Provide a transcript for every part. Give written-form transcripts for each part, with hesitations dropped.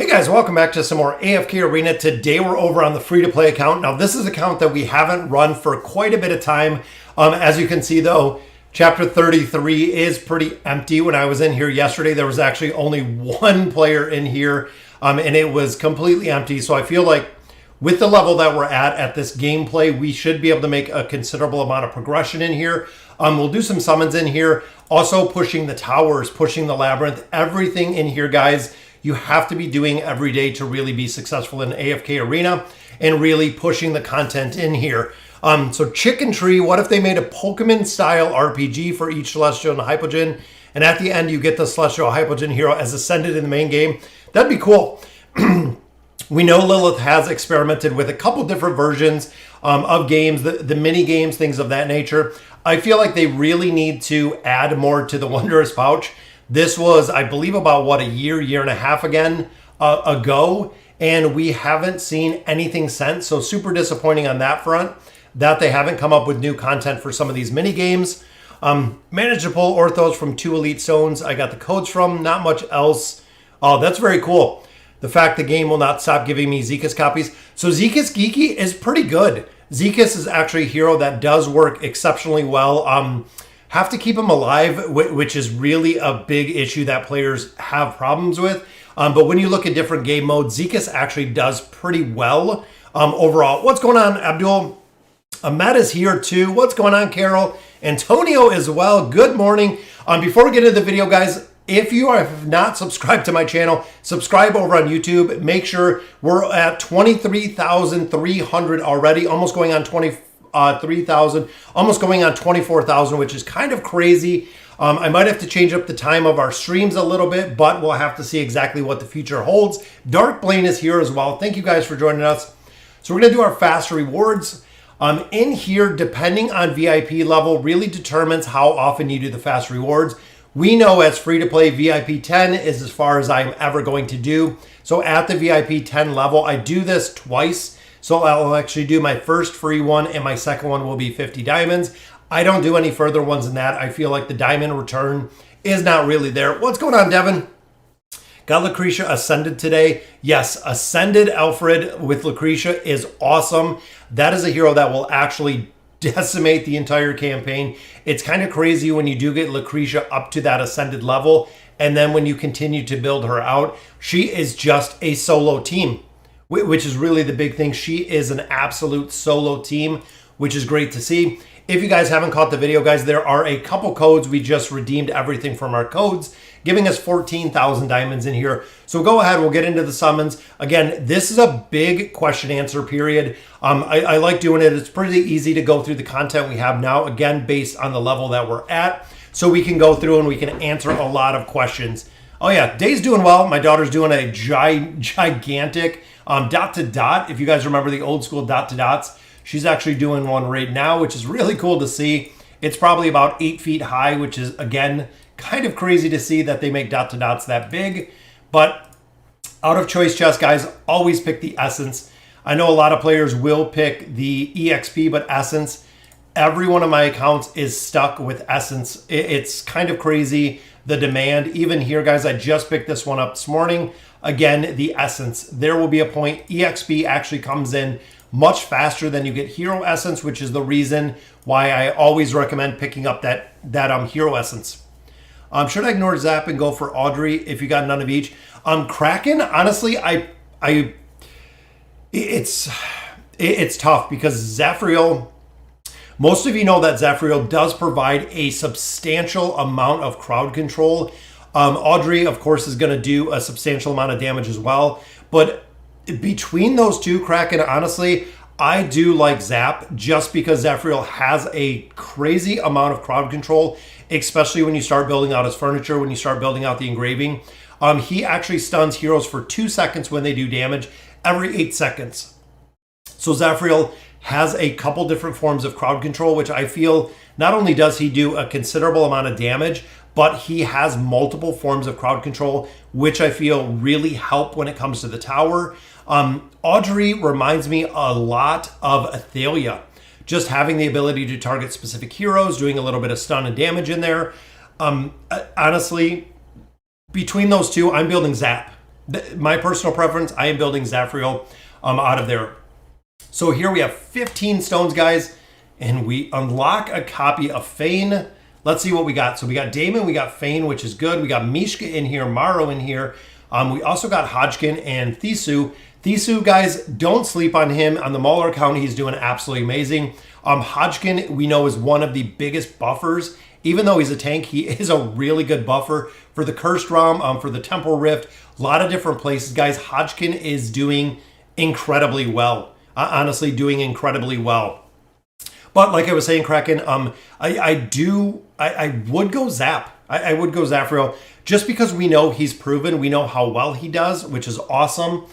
Hey guys, welcome back to some more AFK Arena. Today we're over on the free-to-play account. Now this is an account that we haven't run for quite a bit of time. As you can see though, chapter 33 is pretty empty. When I was in here yesterday, there was actually only one player in here and it was completely empty. So I feel like with the level that we're at this gameplay, we should be able to make a considerable amount of progression in here. We'll do some summons in here, also pushing the towers, pushing the labyrinth, everything in here, guys. You have to be doing every day to really be successful in AFK Arena and really pushing the content in here. So Chicken Tree, what if they made a Pokemon style RPG for each Celestial and Hypogean? And at the end, you get the Celestial Hypogean hero as ascended in the main game. That'd be cool. We know Lilith has experimented with a couple different versions of games, the mini games, things of that nature. I feel like they really need to add more to the Wondrous Pouch. This was, I believe, about what, a year and a half ago, and we haven't seen anything since. So super disappointing on that front that they haven't come up with new content for some of these mini games. Managed to pull Orthos from 2 Elite Stones. I got the codes from, not much else. Oh, that's very cool. The fact the game will not stop giving me Zekas copies. So Zekas Geeky is pretty good. Zekas is actually a hero that does work exceptionally well. Have to keep him alive, which is really a big issue that players have problems with. But when you look at different game modes, Zekas actually does pretty well overall. What's going on, Abdul? Ahmed is here too. What's going on, Carol? Antonio as well. Good morning. Before we get into the video, guys, if you have not subscribed to my channel, subscribe over on YouTube. Make sure we're at 23,300 already, almost going on 3,000, almost going on 24,000, which is kind of crazy. I might have to change up the time of our streams a little bit, but we'll have to see exactly what the future holds. Dark Blaine is here as well. Thank you guys for joining us. So we're going to do our fast rewards. In here, depending on VIP level, really determines how often you do the fast rewards. We know as free-to-play, VIP 10 is as far as I'm ever going to do. So at the VIP 10 level, I do this twice. So I'll actually do my first free one and my second one will be 50 diamonds. I don't do any further ones than that. I feel like the diamond return is not really there. What's going on, Devin? Got Lucretia ascended today. Yes, ascended Alfred with Lucretia is awesome. That is a hero that will actually decimate the entire campaign. It's kind of crazy when you do get Lucretia up to that ascended level. And then when you continue to build her out, she is just a solo team, which is really the big thing. She is an absolute solo team, which is great to see. If you guys haven't caught the video, guys, there are a couple codes. We just redeemed everything from our codes, giving us 14,000 diamonds in here. So go ahead, we'll get into the summons. Again, this is a big question answer period. I like doing it. It's pretty easy to go through the content we have now, again, based on the level that we're at. So we can go through and we can answer a lot of questions. Oh yeah, Day's doing well. My daughter's doing a gigantic dot to dot. If you guys remember the old school dot to dots, she's actually doing one right now, which is really cool to see. It's probably about 8 feet high, which is, again, kind of crazy to see that they make dot to dots that big. But out of choice chest, guys, always pick the essence. I know a lot of players will pick the EXP, but essence, every one of my accounts is stuck with essence. It's kind of crazy, the demand. Even here, guys, I just picked this one up this morning. Again, the essence. There will be a point. EXP actually comes in much faster than you get hero essence, which is the reason why I always recommend picking up that hero essence. Should I ignore Zap and go for Audrey if you got none of each? Kraken, honestly, it's tough because Zafriel, most of you know that Zafriel does provide a substantial amount of crowd control. Audrey, of course, is going to do a substantial amount of damage as well. But between those two, Kraken, honestly, I do like Zap just because Zafriel has a crazy amount of crowd control, especially when you start building out his furniture, when you start building out the engraving. He actually stuns heroes for 2 seconds when they do damage every 8 seconds. So Zafriel has a couple different forms of crowd control, which I feel not only does he do a considerable amount of damage, but he has multiple forms of crowd control, which I feel really help when it comes to the tower. Audrey reminds me a lot of Athalia, just having the ability to target specific heroes, doing a little bit of stun and damage in there. Honestly, between those two, I'm building Zap. my personal preference, I am building Zafriel out of there. So here we have 15 stones, guys, and we unlock a copy of Fane. Let's see what we got. So we got Damon, we got Fane, which is good. We got Mishka in here, Maro in here. We also got Hodgkin and Thisu. Thisu, guys, don't sleep on him. On the Mauler account, he's doing absolutely amazing. Hodgkin, we know, is one of the biggest buffers. Even though he's a tank, he is a really good buffer for the Cursed Realm, for the Temporal Rift, a lot of different places. Guys, Hodgkin is doing incredibly well. Honestly, doing incredibly well. But like I was saying, Kraken, I would go Zap. I would go Zafriel just because we know he's proven. We know how well he does, which is awesome.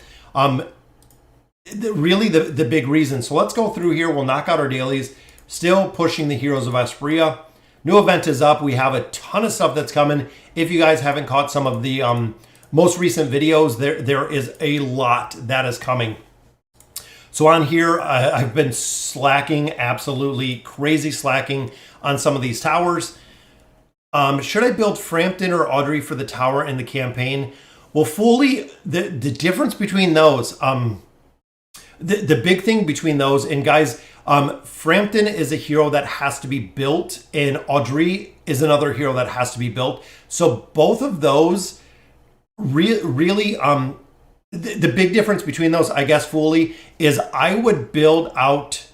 Really the big reason. So let's go through here. We'll knock out our dailies. Still pushing the Heroes of Audrea. New event is up. We have a ton of stuff that's coming. If you guys haven't caught some of the most recent videos, there is a lot that is coming. So on here, I've been slacking, absolutely crazy slacking on some of these towers. Should I build Frampton or Audrey for the tower in the campaign? Well, fully, the difference between those, the big thing between those, and guys, Frampton is a hero that has to be built, and Audrey is another hero that has to be built. So both of those really, the big difference between those, I guess, fully, is I would build out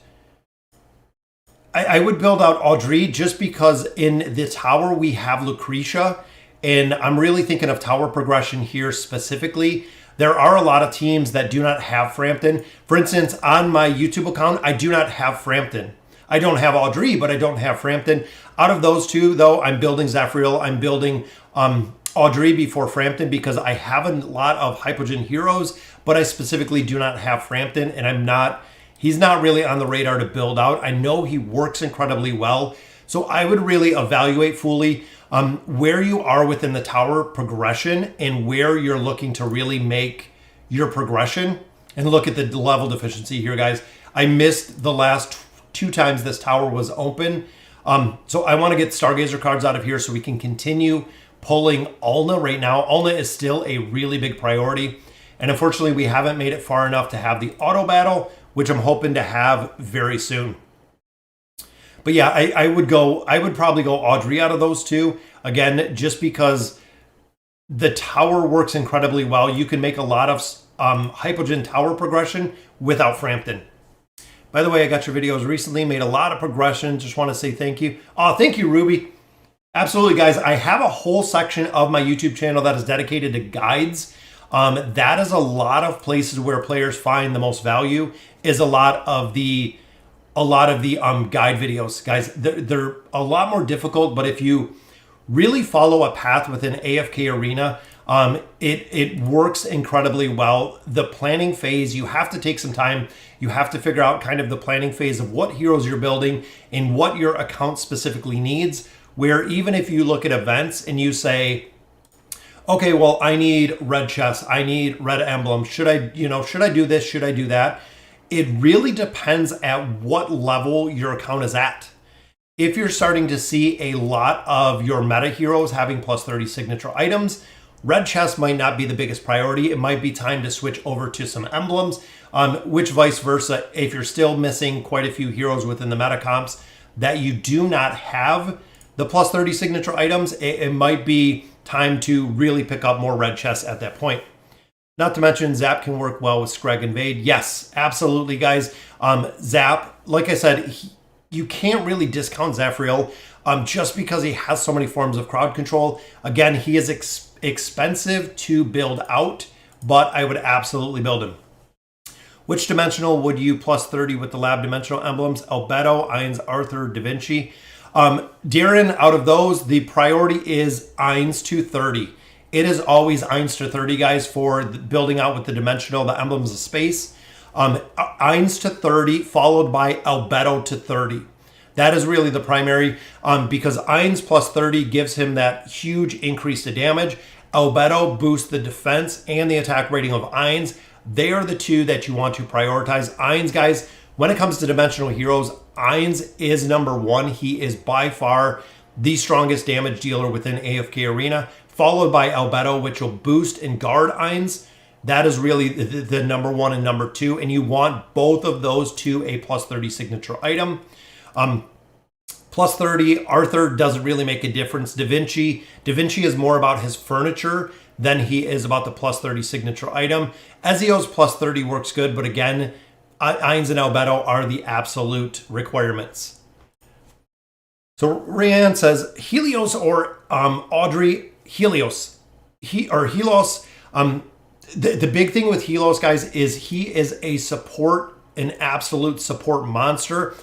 Audrey just because in the tower we have Lucretia, and I'm really thinking of tower progression here specifically. There are a lot of teams that do not have Frampton. For instance, on my YouTube account, I do not have Frampton. I don't have Audrey, but I don't have Frampton. Out of those two, though, I'm building Zafriel. I'm building Audrey before Frampton because I have a lot of Hypogean heroes, but I specifically do not have Frampton, and he's not really on the radar to build out. I know he works incredibly well. So I would really evaluate fully where you are within the tower progression and where you're looking to really make your progression. And look at the level deficiency here, guys. I missed the last 2 times this tower was open. So I want to get Stargazer cards out of here so we can continue pulling Ulna right now. Ulna is still a really big priority. And unfortunately, we haven't made it far enough to have the auto battle, which I'm hoping to have very soon. But yeah, I would probably go Audrey out of those two. Again, just because the tower works incredibly well. You can make a lot of Hypogean tower progression without Frampton. By the way, I got your videos recently, made a lot of progression. Just want to say thank you. Oh, thank you, Ruby. Absolutely, guys. I have a whole section of my YouTube channel that is dedicated to guides. That is a lot of places where players find the most value, is a lot of the guide videos, guys. They're a lot more difficult, but if you really follow a path within AFK Arena, it works incredibly well. The planning phase, you have to take some time. You have to figure out kind of the planning phase of what heroes you're building and what your account specifically needs, where even if you look at events and you say, okay, well, I need red chests, I need red emblems, should I do this, should I do that? It really depends at what level your account is at. If you're starting to see a lot of your meta heroes having plus 30 signature items, red chests might not be the biggest priority. It might be time to switch over to some emblems, which vice versa, if you're still missing quite a few heroes within the meta comps that you do not have the plus 30 signature items, it might be time to really pick up more red chests at that point. Not to mention, Zap can work well with Screg Invade. Yes, absolutely, guys. Zap, like I said, you can't really discount Zafriel just because he has so many forms of crowd control. Again, he is expensive to build out, but I would absolutely build him. Which dimensional would you plus 30 with the lab dimensional emblems? Albedo, Ainz, Arthur, Da Vinci. Darren, out of those, the priority is Ainz to 30. It is always Ainz to 30, guys, for building out with the dimensional, the emblems of space. Ainz to 30, followed by Albedo to 30. That is really the primary, because Ainz plus 30 gives him that huge increase to damage. Albedo boosts the defense and the attack rating of Ainz. They are the two that you want to prioritize. Ainz, guys, when it comes to dimensional heroes, Ainz is number one. He is by far the strongest damage dealer within AFK Arena. followed by Albedo, which will boost and guard Ainz. That is really the number one and number two, and you want both of those to a plus 30 signature item. Plus 30, Arthur doesn't really make a difference. Da Vinci is more about his furniture than he is about the plus 30 signature item. Ezio's plus 30 works good, but again, Ainz and Albedo are the absolute requirements. So Ryan says, Helios or Audrey, Helios. Helios. The big thing with Helios, guys, is he is a support, an absolute support monster.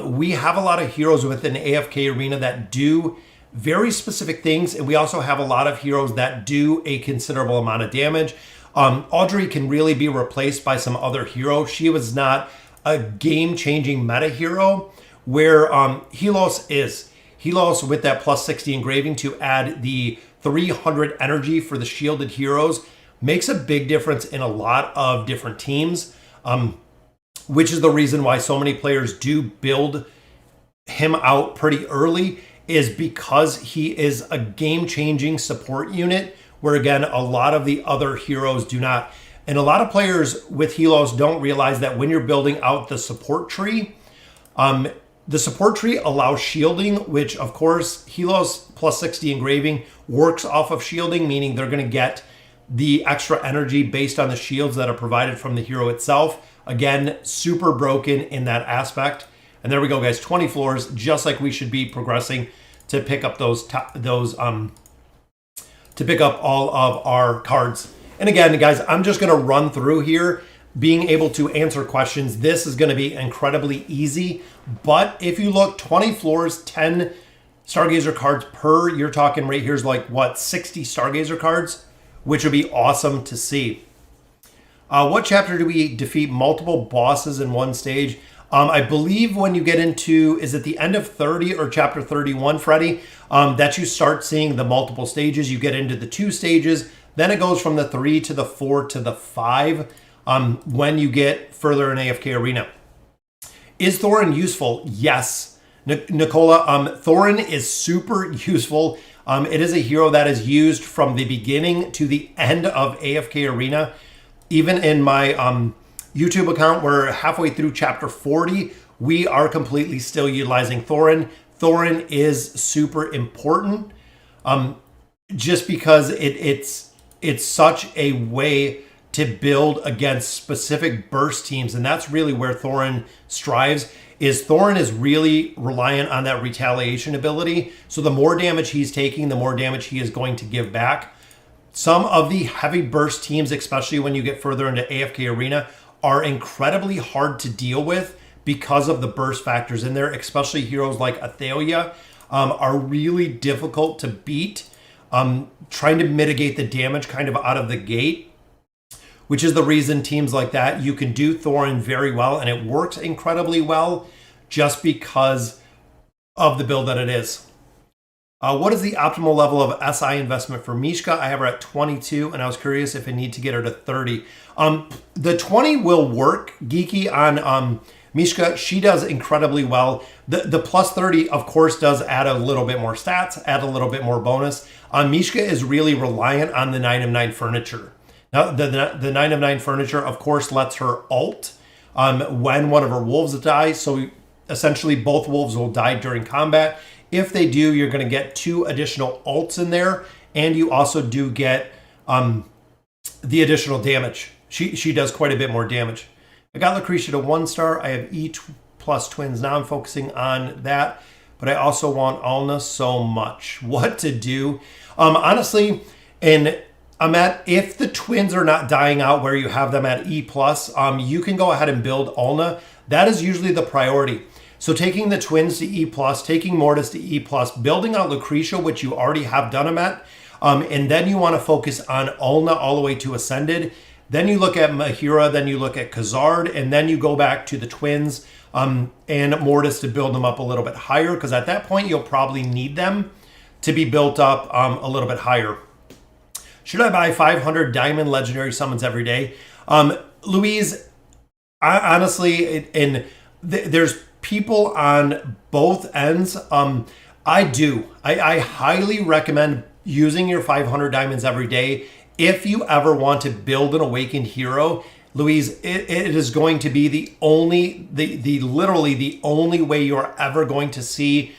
We have a lot of heroes within AFK Arena that do very specific things, and we also have a lot of heroes that do a considerable amount of damage. Audrey can really be replaced by some other hero. She was not a game-changing meta hero, where Helios is. Helios with that plus 60 engraving to add the 300 energy for the shielded heroes makes a big difference in a lot of different teams, which is the reason why so many players do build him out pretty early, is because he is a game-changing support unit, where again, a lot of the other heroes do not. And a lot of players with Helios don't realize that when you're building out the support tree allows shielding, which of course Helios plus 60 engraving works off of shielding, meaning they're going to get the extra energy based on the shields that are provided from the hero itself. Again, super broken in that aspect. And there we go, guys. 20 floors, just like we should be progressing to pick up to pick up all of our cards. And again, guys, I'm just going to run through here, being able to answer questions. This is going to be incredibly easy. But if you look, 20 floors, 10 Stargazer cards per, you're talking right here's like, what, 60 Stargazer cards, which would be awesome to see. What chapter do we defeat multiple bosses in one stage? I believe when you get into, is it the end of 30 or chapter 31, Freddie, that you start seeing the multiple stages. You get into the 2 stages, then it goes from the 3 to the 4 to the 5 when you get further in AFK Arena. Is Thorin useful? Yes. Nicola, Thorin is super useful. It is a hero that is used from the beginning to the end of AFK Arena. Even in my YouTube account, we're halfway through chapter 40. We are completely still utilizing Thorin. Thorin is super important, just because it's such a way to build against specific burst teams, and that's really where Thorin strives. Thorin is really reliant on that retaliation ability. So the more damage he's taking, the more damage he is going to give back. Some of the heavy burst teams, especially when you get further into AFK Arena, are incredibly hard to deal with because of the burst factors in there, especially heroes like Athelia are really difficult to beat, trying to mitigate the damage kind of out of the gate, which is the reason teams like that, you can do Thorin very well, and it works incredibly well just because of the build that it is. What is the optimal level of SI investment for Mishka? I have her at 22, and I was curious if I need to get her to 30. The 20 will work, Geeky, on Mishka. She does incredibly well. The plus 30, of course, does add a little bit more stats, add a little bit more bonus. Mishka is really reliant on the 9 of 9 furniture. Now, the 9 of 9 furniture, of course, lets her ult when one of her wolves dies. So essentially, both wolves will die during combat. If they do, you're going to get 2 additional ults in there, and you also do get the additional damage. She does quite a bit more damage. I got Lucretia to 1 star. I have E plus twins. Now I'm focusing on that, but I also want Alna so much. What to do? Honestly, and if the twins are not dying out where you have them at E plus, you can go ahead and build Alna. That is usually the priority. So taking the twins to E+, taking Mortis to E+, building out Lucretia, which you already have done them at, and then you want to focus on Ulna all the way to Ascended. Then you look at Mahira, then you look at Khazard, and then you go back to the twins and Mortis to build them up a little bit higher, because at that point you'll probably need them to be built up a little bit higher. Should I buy 500 Diamond Legendary Summons every day? Louise, honestly, there's people on both ends. I highly recommend using your 500 diamonds every day. If you ever want to build an awakened hero, Louise, it is going to be literally the only way you're ever going to see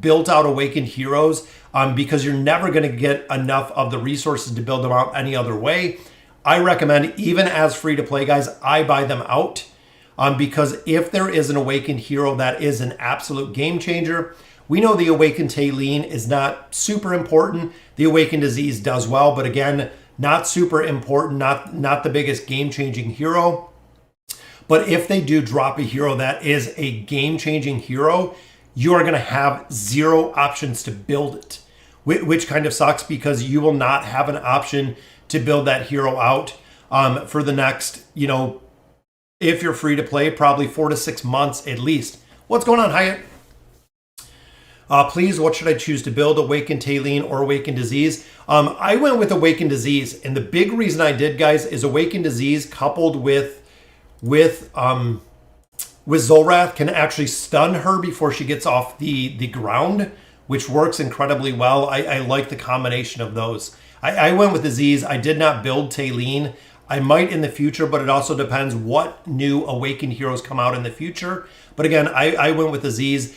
built out awakened heroes, because you're never going to get enough of the resources to build them out any other way. I recommend, even as free to play guys, I buy them out, because if there is an awakened hero that is an absolute game changer, we know the awakened Taylene is not super important. The awakened disease does well, but again, not super important, not the biggest game-changing hero. But if they do drop a hero that is a game-changing hero, you are going to have zero options to build it, which kind of sucks, because you will not have an option to build that hero out for the next, if you're free to play, probably 4 to 6 months at least. What's going on, Hyatt? Please, what should I choose to build? Awakened Taylene or Awakened Disease? I went with Awakened Disease, and the big reason I did, guys, is Awakened Disease coupled with Zolrath can actually stun her before she gets off the ground, which works incredibly well. I like the combination of those. I went with Disease. I did not build Taylene. I might in the future, but it also depends what new Awakened heroes come out in the future. But again, I went with Disease.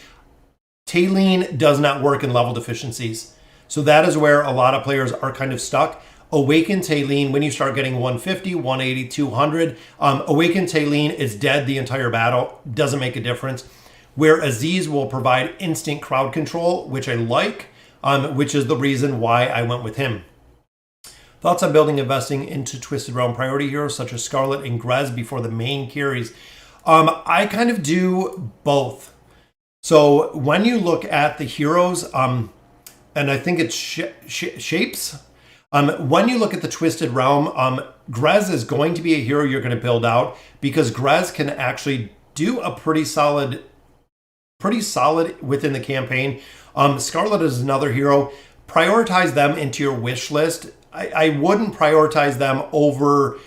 Taylene does not work in level deficiencies. So that is where a lot of players are kind of stuck. Awakened Taylene, when you start getting 150, 180, 200, Awakened Taylene is dead the entire battle. Doesn't make a difference. Where Aziz will provide instant crowd control, which I like, which is the reason why I went with him. Thoughts on building investing into Twisted Realm priority heroes such as Scarlet and Grez before the main carries? I kind of do both. So when you look at the heroes, and I think it's shapes, when you look at the Twisted Realm, Grez is going to be a hero you're going to build out, because Grez can actually do a pretty solid within the campaign. Scarlet is another hero. Prioritize them into your wish list. I wouldn't prioritize them over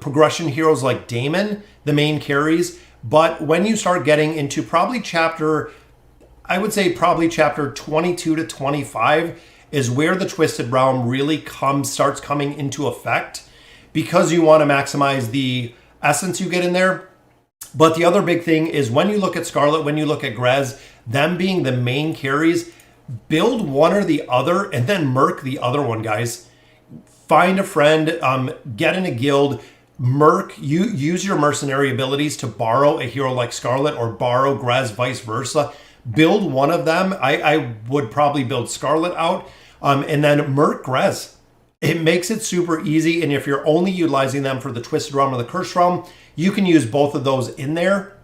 progression heroes like Damon, the main carries. But when you start getting into probably chapter 22 to 25 is where the Twisted Realm really starts coming into effect, because you want to maximize the essence you get in there. But the other big thing is when you look at Scarlet, when you look at Grez, them being the main carries, build one or the other and then merc the other one, guys. Find a friend, get in a guild, use your mercenary abilities to borrow a hero like Scarlet or borrow Grez, vice versa. Build one of them. I would probably build Scarlet out, and then merc Grez. It makes it super easy, and if you're only utilizing them for the Twisted Realm or the Cursed Realm, you can use both of those in there.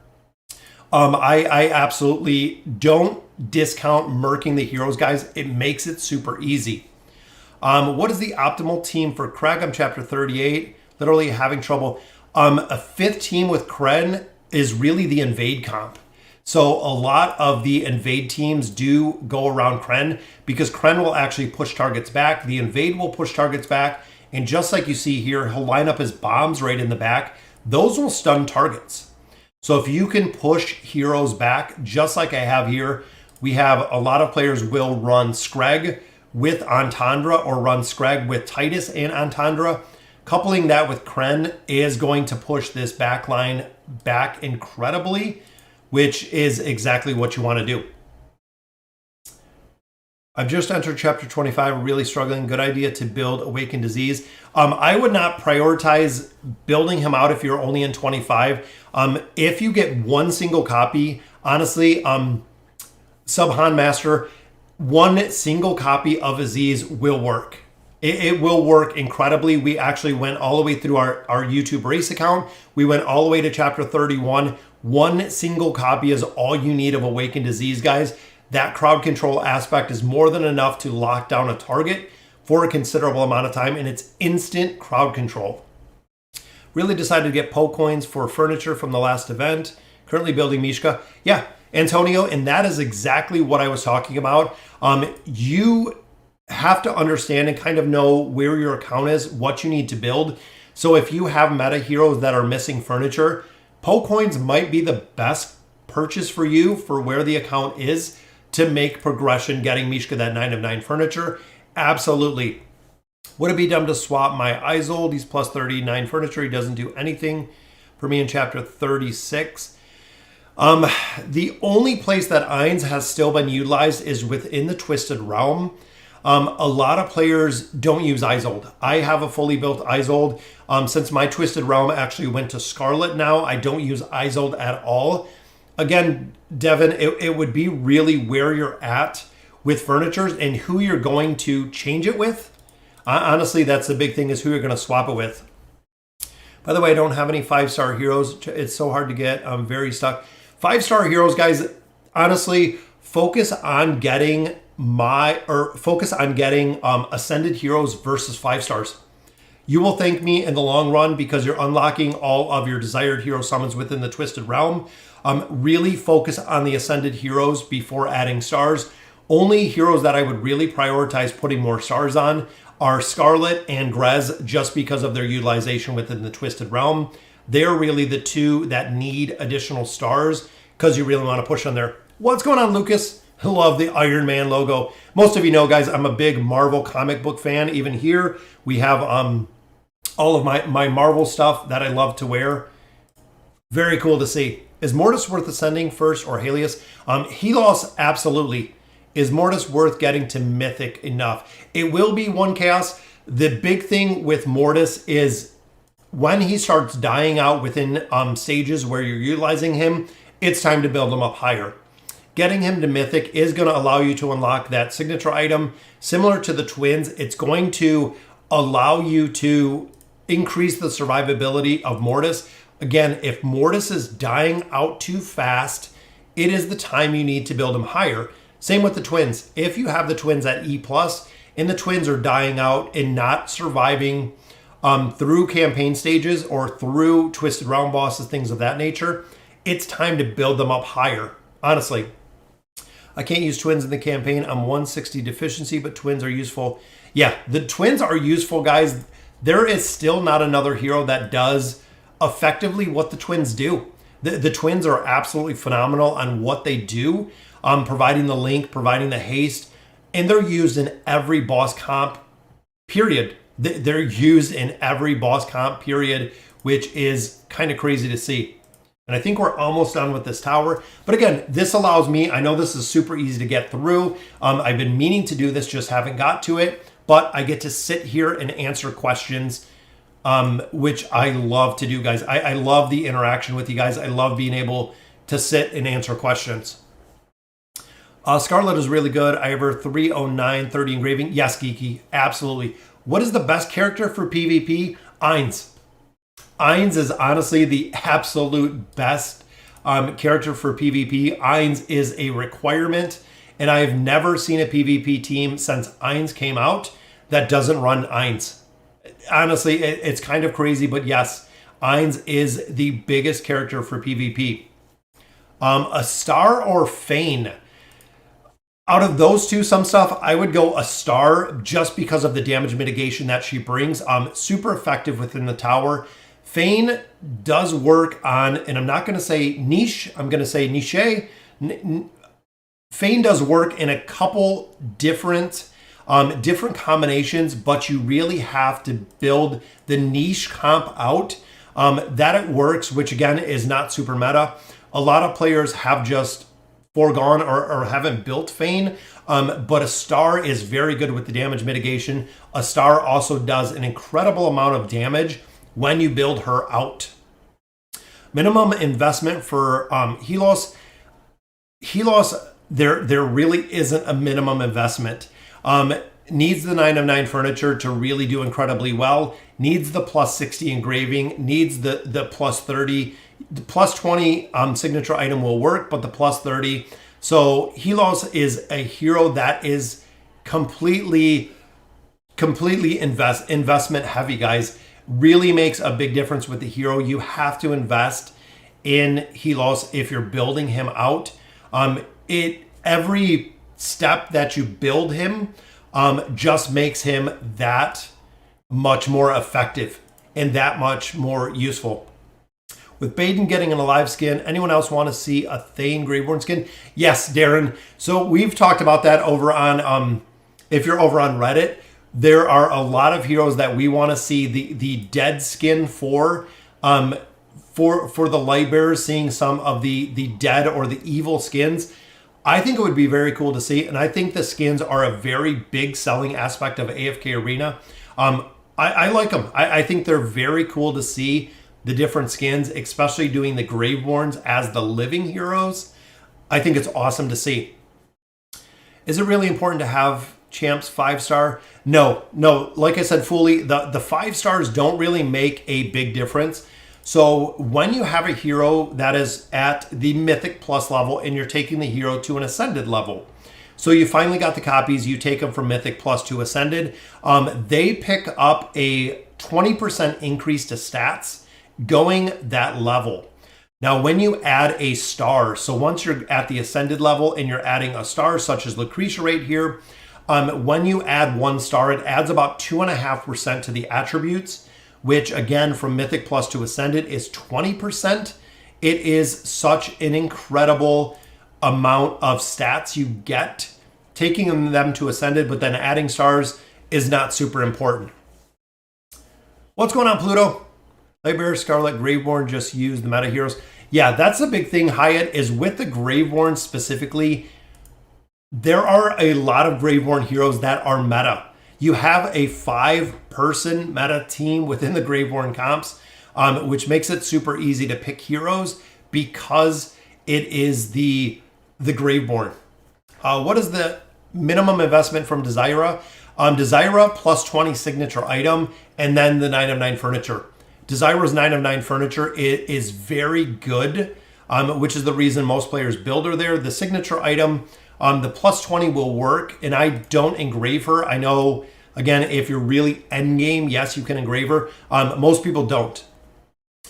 I absolutely don't discount mercing the heroes, guys. It makes it super easy. What is the optimal team for Craig? I'm chapter 38, literally having trouble. A fifth team with Krenn is really the invade comp. So a lot of the invade teams do go around Krenn, because Krenn will actually push targets back. The invade will push targets back. And just like you see here, he'll line up his bombs right in the back. Those will stun targets. So if you can push heroes back, just like I have here, we have a lot of players will run Screg with Entendre or run Screg with Titus and Entendre. Coupling that with Krenn is going to push this back line back incredibly, which is exactly what you want to do. I've just entered chapter 25, really struggling. Good idea to build Awakened Disease. I would not prioritize building him out if you're only in 25. If you get one single copy, honestly, Subhan Master, one single copy of Aziz will work. It will work incredibly. We actually went all the way through our YouTube race account. We went all the way to chapter 31. One single copy is all you need of Awakened Disease, guys. That crowd control aspect is more than enough to lock down a target for a considerable amount of time, and it's instant crowd control. Really decided to get Poe coins for furniture from the last event. Currently building Mishka. Yeah, Antonio, and that is exactly what I was talking about. You have to understand and kind of know where your account is, what you need to build. So if you have meta heroes that are missing furniture, Poe coins might be the best purchase for you for where the account is to make progression, getting Mishka that 9 of 9 furniture. Absolutely. Would it be dumb to swap my Isold? He's plus 39 furniture. He doesn't do anything for me in chapter 36. The only place that Ainz has still been utilized is within the Twisted Realm. A lot of players don't use Isold. I have a fully built Isold. Since my Twisted Realm actually went to Scarlet now, I don't use Isold at all. Again, Devin, it would be really where you're at with furnitures and who you're going to change it with. Honestly, that's the big thing, is who you're going to swap it with. By the way, I don't have any 5-star heroes. It's so hard to get. I'm very stuck. 5-star heroes, guys, honestly, focus on getting ascended heroes versus 5 stars. You will thank me in the long run because you're unlocking all of your desired hero summons within the Twisted Realm. Really focus on the ascended heroes before adding stars. Only heroes that I would really prioritize putting more stars on are Scarlet and Grez, just because of their utilization within the Twisted Realm. They're really the two that need additional stars because you really want to push on there. What's going on, Lucas? I love the Iron Man logo. Most of you know, guys, I'm a big Marvel comic book fan. Even here, we have all of my Marvel stuff that I love to wear. Very cool to see. Is Mortis worth ascending first or Helios? Helos, absolutely. Is Mortis worth getting to Mythic enough? It will be 1 Chaos. The big thing with Mortis is when he starts dying out within stages where you're utilizing him, it's time to build him up higher. Getting him to Mythic is going to allow you to unlock that signature item. Similar to the twins, it's going to allow you to increase the survivability of Mortis. Again, if Mortis is dying out too fast, it is the time you need to build him higher. Same with the twins. If you have the twins at E+, and the twins are dying out and not surviving through campaign stages or through Twisted Realm bosses, things of that nature, it's time to build them up higher. Honestly, I can't use twins in the campaign. I'm 160 deficiency, but twins are useful. Yeah, the twins are useful, guys. There is still not another hero that does effectively what the twins do. The twins are absolutely phenomenal on what they do, providing the link, providing the haste, and they're used in every boss comp, period. They're used in every boss comp, period, which is kind of crazy to see. And I think we're almost done with this tower. But again, this allows me, I know this is super easy to get through. I've been meaning to do this, just haven't got to it. But I get to sit here and answer questions, which I love to do, guys. I love the interaction with you guys. I love being able to sit and answer questions. Scarlet is really good. I have her 309, 30 engraving. Yes, Geeky, absolutely. What is the best character for PvP? Ainz. Ainz is honestly the absolute best character for PvP. Ainz is a requirement, and I have never seen a PvP team since Ainz came out that doesn't run Ainz. Honestly, it's kind of crazy, but yes, Ainz is the biggest character for PvP. A star or Fane? Out of those two, some stuff, I would go a star just because of the damage mitigation that she brings. Super effective within the tower. Fane does work on, and I'm not going to say niche, I'm going to say niche. Fane does work in a couple different combinations, but you really have to build the niche comp out that it works, which again is not super meta. A lot of players have just foregone or haven't built Fane, but a star is very good with the damage mitigation. A star also does an incredible amount of damage when you build her out. Minimum investment for Helos. Helos, there really isn't a minimum investment. Needs the 9 of 9 furniture to really do incredibly well. Needs the plus 60 engraving. Needs the plus 30. The plus 20 signature item will work, but the plus 30. So Helos is a hero that is completely investment heavy, guys. Really makes a big difference with the hero. You have to invest in Helos if you're building him out. Every step that you build him just makes him that much more effective and that much more useful. With Baden getting an alive skin, anyone else want to see a Thane Graveborn skin? Yes, Darren. So we've talked about that over on if you're over on Reddit, there are a lot of heroes that we want to see the dead skin for. For the light bearers, seeing some of the dead or the evil skins, I think it would be very cool to see. And I think the skins are a very big selling aspect of AFK Arena. I like them. I think they're very cool to see the different skins, especially doing the Graveborns as the living heroes. I think it's awesome to see. Is it really important to have champs 5-star? No. Like I said, Fully, the 5 stars don't really make a big difference. So when you have a hero that is at the Mythic Plus level and you're taking the hero to an Ascended level, so you finally got the copies, you take them from Mythic Plus to Ascended, they pick up a 20% increase to stats going that level. Now, when you add a star, so once you're at the Ascended level and you're adding a star, such as Lucretia right here, when you add 1 star, it adds about 2.5% to the attributes, which again, from Mythic Plus to Ascended is 20%. It is such an incredible amount of stats you get taking them to Ascended, but then adding stars is not super important. What's going on, Pluto? Lightbearer, Scarlet, Graveborn just use the meta heroes. Yeah, that's the big thing, Hyatt, is with the Graveborn specifically, there are a lot of Graveborn heroes that are meta. You have a 5-person meta team within the Graveborn comps, which makes it super easy to pick heroes because it is the Graveborn. What is the minimum investment from Desira? Desira plus 20 signature item, and then the 9 of 9 furniture. Desira's 9 of 9 furniture is very good, which is the reason most players build her there. The signature item, the plus 20 will work, and I don't engrave her. I know, again, if you're really endgame, yes, you can engrave her. Most people don't.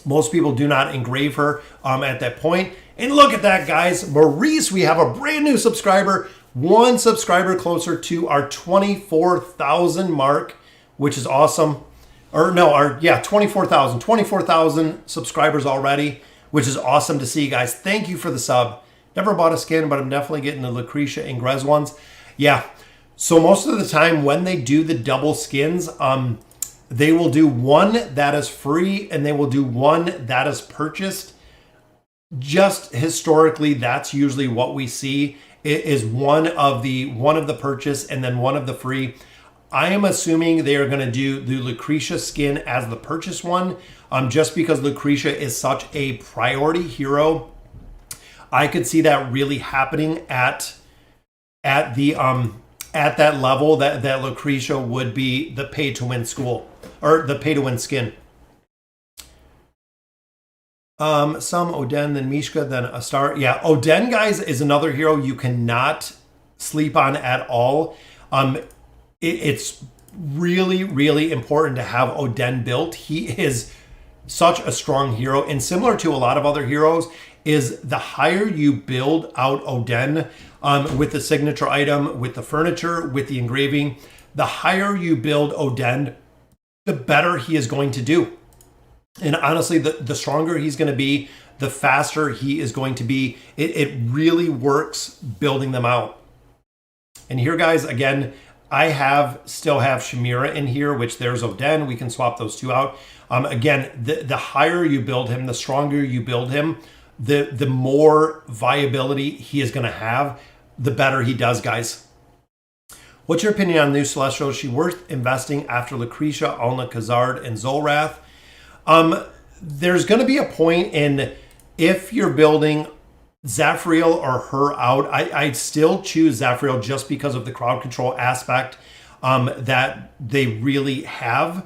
Most people do not engrave her at that point. And look at that, guys. Maurice, we have a brand new subscriber. 1 subscriber closer to our 24,000 mark, which is awesome. Or no, 24,000. 24,000 subscribers already, which is awesome to see, guys. Thank you for the sub. Never bought a skin, but I'm definitely getting the Lucretia and Grez ones. Yeah. So most of the time when they do the double skins, they will do one that is free and they will do one that is purchased. Just historically, that's usually what we see, is one of the purchase and then one of the free. I am assuming they are going to do the Lucretia skin as the purchase one, just because Lucretia is such a priority hero. I could see that really happening at that level that Lucretia would be the pay to win school or the pay to win skin. Some Oden, then Mishka, then a star. Yeah, Oden, guys, is another hero you cannot sleep on at all. It's really, really important to have Oden built. He is such a strong hero, and similar to a lot of other heroes, is the higher you build out Oden with the signature item, with the furniture, with the engraving, the higher you build Oden, the better he is going to do. And honestly, the stronger he's going to be, the faster he is going to be. It really works building them out. And here, guys, again, I still have Shamira in here, which there's Oden. We can swap those two out. Again, the higher you build him, the stronger you build him, the more viability he is going to have, the better he does, guys. What's your opinion on new Celestial? Is she worth investing after Lucretia, Alna, Khazard, and Zolrath? There's going to be a point in, if you're building Zafriel or her out, I'd still choose Zafriel just because of the crowd control aspect that they really have.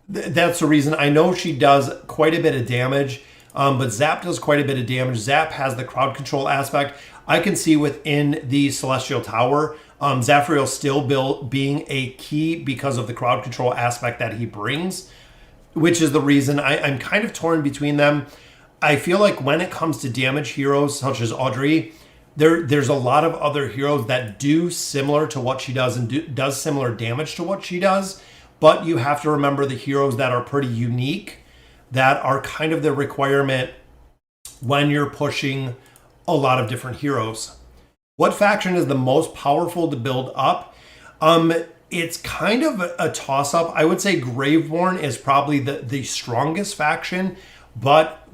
That's the reason. I know she does quite a bit of damage, but Zap does quite a bit of damage. Zap has the crowd control aspect. I can see within the Celestial Tower, Zafriel still being a key because of the crowd control aspect that he brings, which is the reason I'm kind of torn between them. I feel like when it comes to damage heroes such as Audrey, there's a lot of other heroes that do similar to what she does and does similar damage to what she does. But you have to remember the heroes that are pretty unique, that are kind of the requirement when you're pushing a lot of different heroes. What faction is the most powerful to build up? It's kind of a toss-up. I would say Graveborn is probably the strongest faction, but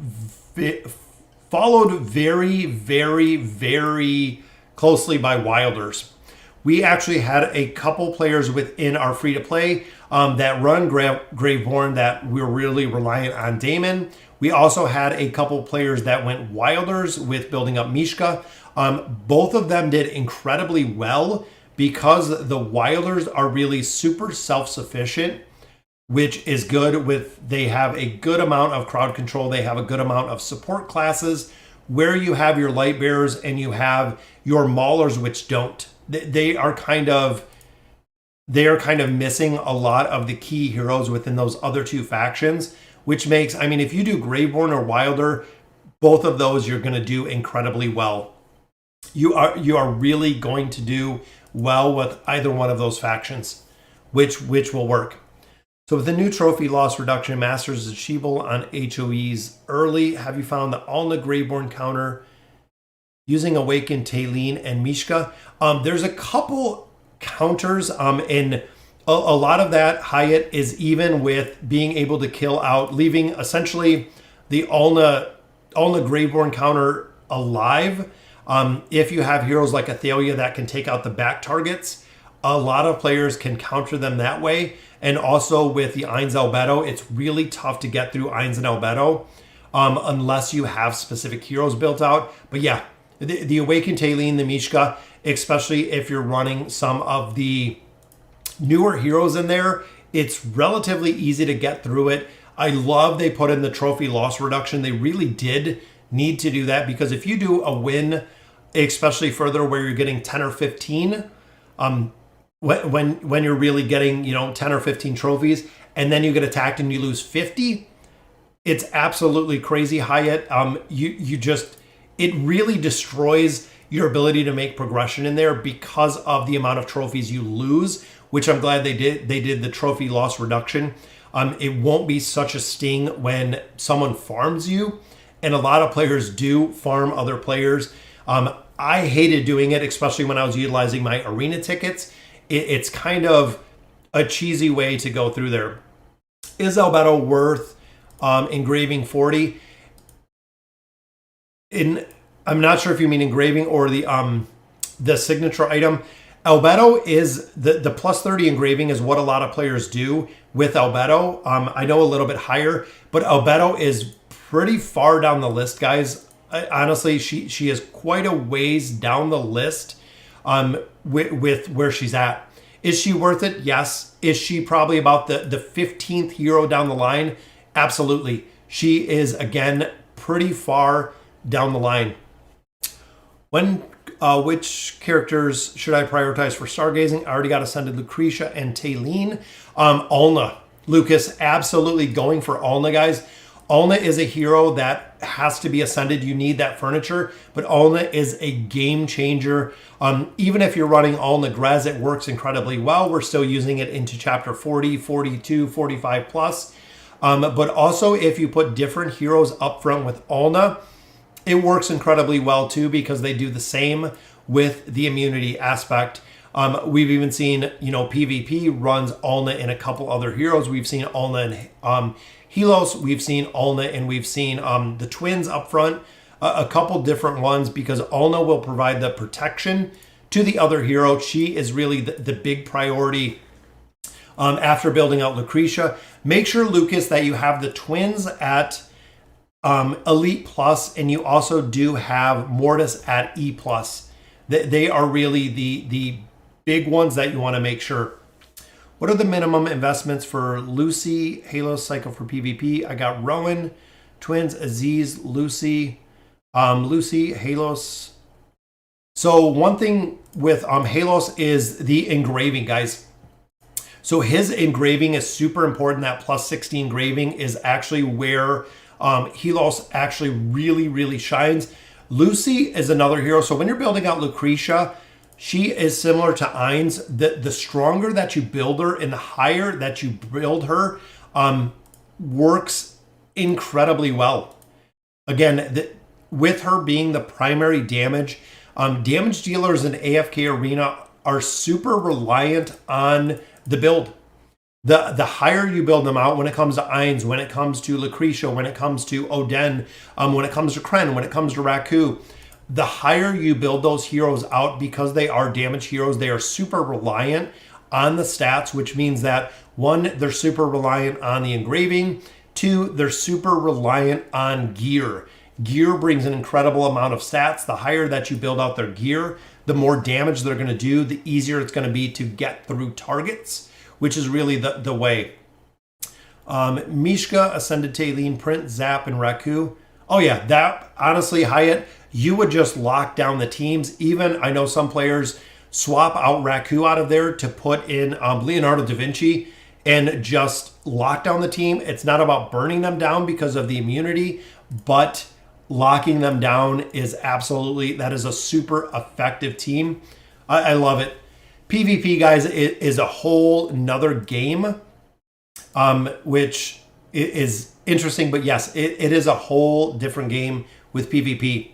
followed very, very, very closely by Wilders. We actually had a couple players within our free-to-play that run Graveborn that we're really reliant on Daemon. We also had a couple players that went Wilders with building up Mishka. Both of them did incredibly well because the Wilders are really super self-sufficient, which is good. They have a good amount of crowd control. They have a good amount of support classes where you have your light bearers and you have your maulers, which don't. They are kind of missing a lot of the key heroes within those other two factions, which makes, I mean, if you do Graveborn or Wilder, both of those you're going to do incredibly well. You are really going to do well with either one of those factions, which will work. So with the new trophy loss reduction, Masters is achievable on HOEs early. Have you found the Alna Graveborn counter using Awakened Taylene and Mishka? There's a couple counters, and a lot of that Hyatt is even with being able to kill out, leaving essentially the Alna Graveborn counter alive. If you have heroes like Athalia that can take out the back targets, a lot of players can counter them that way. And also with the Ainz Albedo, it's really tough to get through Ainz and Albedo unless you have specific heroes built out. But yeah, the Awakened Taylene, the Mishka, especially if you're running some of the newer heroes in there, it's relatively easy to get through it. I love they put in the trophy loss reduction. They really did need to do that, because if you do a win, especially further where you're getting 10 or 15, when you're really getting 10 or 15 trophies, and then you get attacked and you lose 50, it's absolutely crazy, Hyatt. It really destroys your ability to make progression in there because of the amount of trophies you lose, which I'm glad they did the trophy loss reduction. It won't be such a sting when someone farms you, and a lot of players do farm other players. I hated doing it, especially when I was utilizing my arena tickets. It's kind of a cheesy way to go through there. Is Albedo worth engraving 40? I'm not sure if you mean engraving or the signature item. Albedo is the plus 30 engraving is what a lot of players do with Albedo. I know a little bit higher, but Albedo is pretty far down the list, guys. Honestly, she is quite a ways down the list with where she's at. Is she worth it? Yes. Is she probably about the 15th hero down the line? Absolutely. She is, again, pretty far down the line. Which characters should I prioritize for Stargazing? I already got ascended Lucretia and Taylene. Alna. Lucas, absolutely going for Alna, guys. Alna is a hero that has to be ascended. You need that furniture, but Alna is a game changer. Even if you're running Alna Grez, it works incredibly well. We're still using it into chapter 40, 42, 45 plus. But also if you put different heroes up front with Alna, it works incredibly well too, because they do the same with the immunity aspect. We've even seen, PvP runs Alna and a couple other heroes. We've seen Alna and Helos, we've seen Alna, and we've seen the twins up front, a couple different ones, because Alna will provide the protection to the other hero. She is really the big priority after building out Lucretia. Make sure, Lucas, that you have the twins at Elite Plus, and you also do have Mortis at E Plus. They are really the big ones that you want to make sure. What are the minimum investments for Lucy, Halo Cycle for PvP? I got Rowan, Twins, Aziz, Lucy, Halos. So one thing with Halos is the engraving, guys. So his engraving is super important. That plus 60 engraving is actually where Helos actually really, really shines. Lucy is another hero. So when you're building out Lucretia, she is similar to Ainz. The stronger that you build her and the higher that you build her works incredibly well. Again, with her being the primary damage, Damage dealers in AFK Arena are super reliant on the build. The higher you build them out when it comes to Ainz, when it comes to Lucretia, when it comes to Oden, when it comes to Krenn, when it comes to Raku, the higher you build those heroes out, because they are damage heroes, they are super reliant on the stats, which means that 1, they're super reliant on the engraving, 2, they're super reliant on gear. Gear brings an incredible amount of stats. The higher that you build out their gear, the more damage they're going to do, the easier it's going to be to get through targets, which is really the way. Mishka, Ascended Tailene, Print, Zap, and Raku. Oh yeah, that, honestly, Hyatt, you would just lock down the teams. Even, I know some players swap out Raku out of there to put in Leonardo da Vinci and just lock down the team. It's not about burning them down because of the immunity, but locking them down is absolutely, that is a super effective team. I love it. PvP, guys, it is a whole nother game, which is interesting, but yes, it is a whole different game with PvP.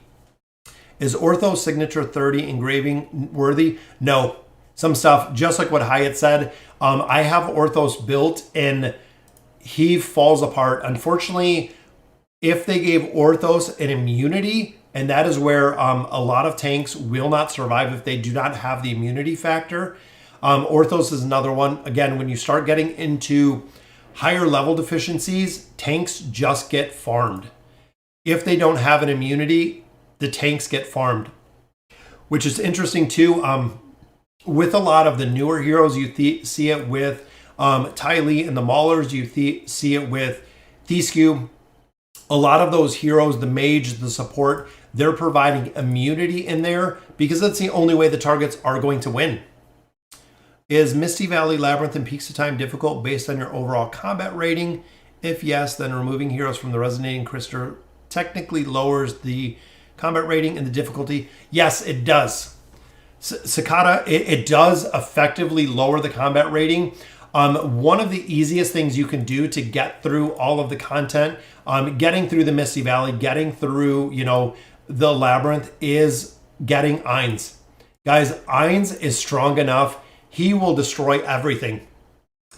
Is Ortho Signature 30 engraving worthy? No. Some stuff, just like what Hyatt said, I have Orthos built and he falls apart. Unfortunately, if they gave Orthos an immunity, and that is where a lot of tanks will not survive if they do not have the immunity factor. Orthos is another one. Again, when you start getting into higher level deficiencies, tanks just get farmed. If they don't have an immunity, the tanks get farmed, which is interesting too. With a lot of the newer heroes, you see it with Ty Lee and the Maulers. You see it with Theskew. A lot of those heroes, the mage, the support, they're providing immunity in there because that's the only way the targets are going to win. Is Misty Valley, Labyrinth, and Peaks of Time difficult based on your overall combat rating? If yes, then removing heroes from the Resonating Crystal technically lowers the combat rating and the difficulty. Yes, it does. Cicada, it does effectively lower the combat rating. One of the easiest things you can do to get through all of the content, getting through the Misty Valley, getting through, the Labyrinth, is getting Ainz. Guys, Ainz is strong enough. He will destroy everything,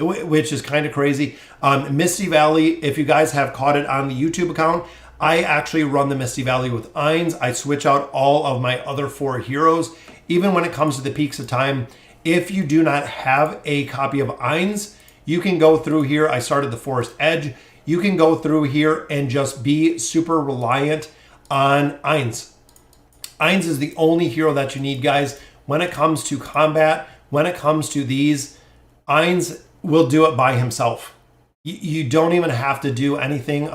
which is kind of crazy. Misty Valley, if you guys have caught it on the YouTube account, I actually run the Misty Valley with Ainz. I switch out all of my other 4 heroes. Even when it comes to the Peaks of Time, if you do not have a copy of Ainz, you can go through here. I started the Forest Edge. You can go through here and just be super reliant on Ainz. Ainz is the only hero that you need, guys. When it comes to combat, when it comes to these, Ainz will do it by himself. You don't even have to do anything.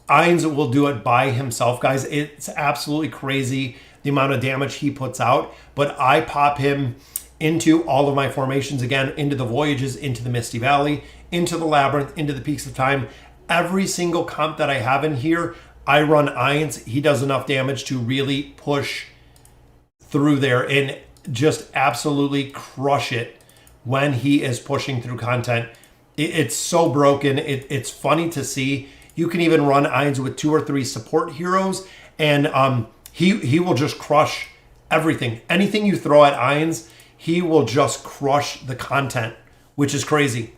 Ainz will do it by himself, guys. It's absolutely crazy the amount of damage he puts out, but I pop him into all of my formations again, into the Voyages, into the Misty Valley, into the Labyrinth, into the Peaks of Time. Every single comp that I have in here, I run Ainz. He does enough damage to really push through there and just absolutely crush it when he is pushing through content. It's so broken. It's funny to see. You can even run Ainz with 2 or 3 support heroes, and he will just crush everything. Anything you throw at Ainz, he will just crush the content, which is crazy.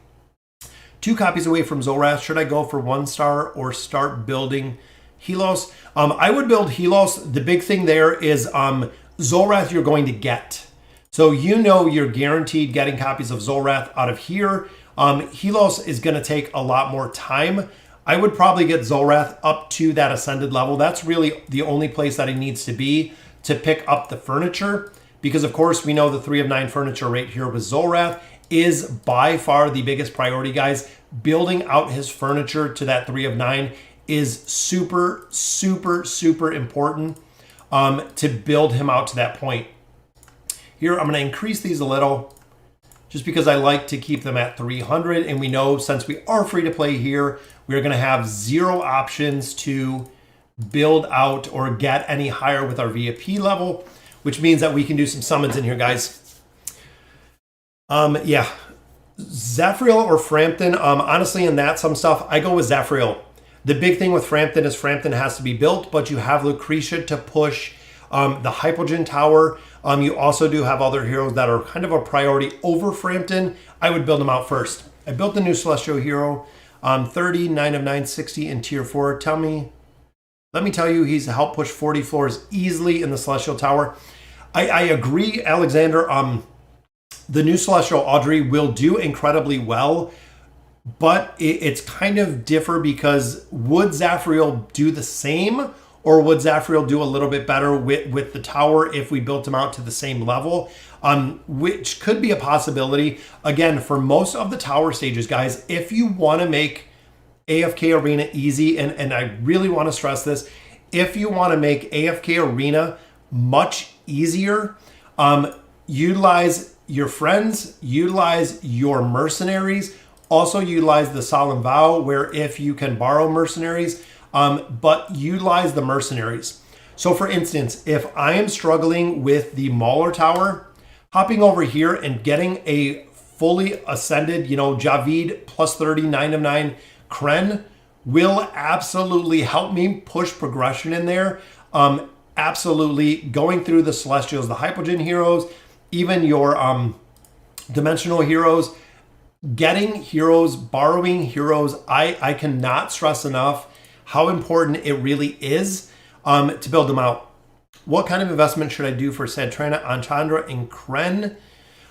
2 copies away from Zorath. Should I go for 1-star or start building Helos? I would build Helos. The big thing there is Zorath you're going to get. So you're guaranteed getting copies of Zorath out of here. Helos is going to take a lot more time. I would probably get Zorath up to that Ascended level. That's really the only place that he needs to be to pick up the furniture. Because, of course, we know the 3 of 9 furniture right here with Zorath is by far the biggest priority, guys. Building out his furniture to that 3 of 9 is super, super, super important to build him out to that point. Here, I'm going to increase these a little just because I like to keep them at 300. And we know since we are free to play here, we're going to have 0 options to build out or get any higher with our VIP level, which means that we can do some summons in here, guys. Yeah. Zafriel or Frampton, honestly, in that some stuff, I go with Zafriel. The big thing with Frampton is Frampton has to be built, but you have Lucretia to push The Hypogen Tower, you also do have other heroes that are kind of a priority over Frampton. I would build them out first. I built the new Celestial Hero, 30, 9 of 9, 60 in tier 4. Let me tell you, he's helped push 40 floors easily in the Celestial Tower. I agree, Alexander. The new Celestial Audrey will do incredibly well, but it's kind of differ because would Zafriel do the same, or would Zafriel do a little bit better with the tower if we built him out to the same level? Which could be a possibility. Again, for most of the tower stages, guys, if you want to make AFK Arena easy, and I really want to stress this, if you want to make AFK Arena much easier, utilize your friends, utilize your mercenaries, also utilize the Solemn Vow, where if you can borrow mercenaries, but utilize the mercenaries. So for instance, if I am struggling with the Mauler Tower, hopping over here and getting a fully ascended, Javid plus 30, 9 of 9 Krenn will absolutely help me push progression in there. Absolutely going through the Celestials, the Hypogen heroes, even your dimensional heroes, getting heroes, borrowing heroes. I cannot stress enough how important it really is to build them out. What kind of investment should I do for Satrana, Entendre, and Krenn?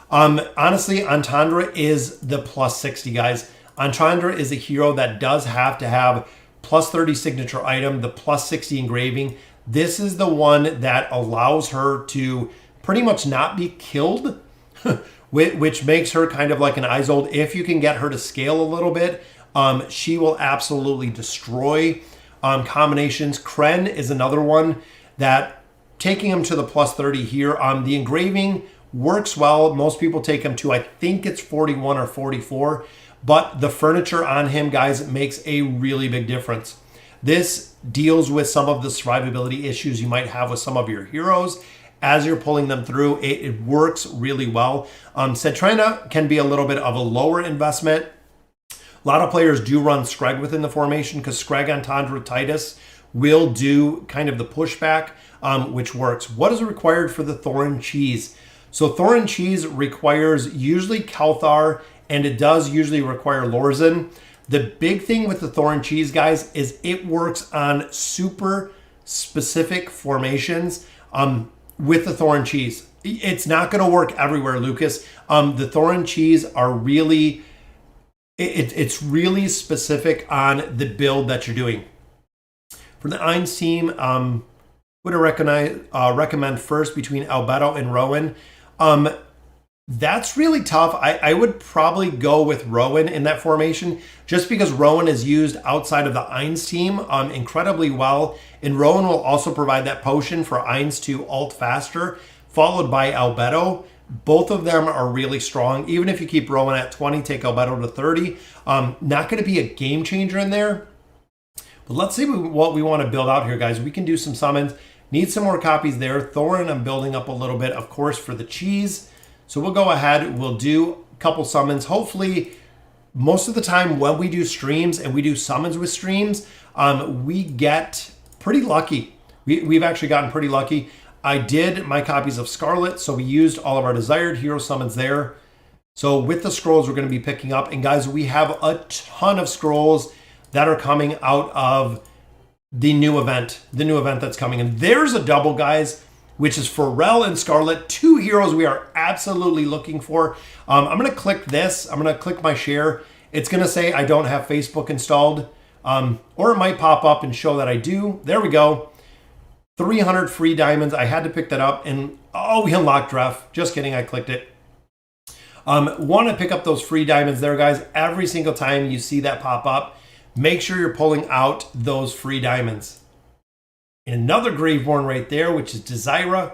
Honestly, Entendre is the plus 60, guys. Entendre is a hero that does have to have plus 30 signature item, the plus 60 engraving. This is the one that allows her to pretty much not be killed, which makes her kind of like an Isolde. If you can get her to scale a little bit, she will absolutely destroy combinations. Krenn is another one that taking him to the plus 30 here. The engraving works well. Most people take him to, I think it's 41 or 44, but the furniture on him, guys, makes a really big difference. This deals with some of the survivability issues you might have with some of your heroes as you're pulling them through. It works really well. Satrana can be a little bit of a lower investment. A lot of players do run Screg within the formation because Screg Entendre Titus will do kind of the pushback, which works. What is required for the Thorin Cheese? So Thorin Cheese requires usually Kelthar, and it does usually require Lorzen. The big thing with the Thorin Cheese, guys, is it works on super specific formations with the Thorin Cheese. It's not going to work everywhere, Lucas. The Thorin Cheese are really, it's really specific on the build that you're doing. For the Ainz team, would I recommend first between Albedo and Rowan? That's really tough. I would probably go with Rowan in that formation just because Rowan is used outside of the Ainz team incredibly well. And Rowan will also provide that potion for Ainz to ult faster, followed by Albedo. Both of them are really strong. Even if you keep Rowan at 20, take Albedo to 30. Not going to be a game changer in there. But let's see what we want to build out here, guys. We can do some summons. Need some more copies there. Thorin, I'm building up a little bit, of course, for the cheese. So we'll go ahead, we'll do a couple summons. Hopefully, most of the time when we do streams and we do summons with streams, we get pretty lucky. We've actually gotten pretty lucky. I did my copies of Scarlet, so we used all of our desired hero summons there. So with the scrolls we're going to be picking up, and guys, we have a ton of scrolls that are coming out of the new event that's coming. And there's a double, guys, which is Pharrell and Scarlet, two heroes we are absolutely looking for. I'm going to click this. I'm going to click my share. It's going to say I don't have Facebook installed, or it might pop up and show that I do. There we go. 300 free diamonds. I had to pick that up, and oh, we unlocked Dref. Just kidding, I clicked it. Want to pick up those free diamonds there, guys. Every single time you see that pop up, make sure you're pulling out those free diamonds. Another Graveborn right there, which is Desira,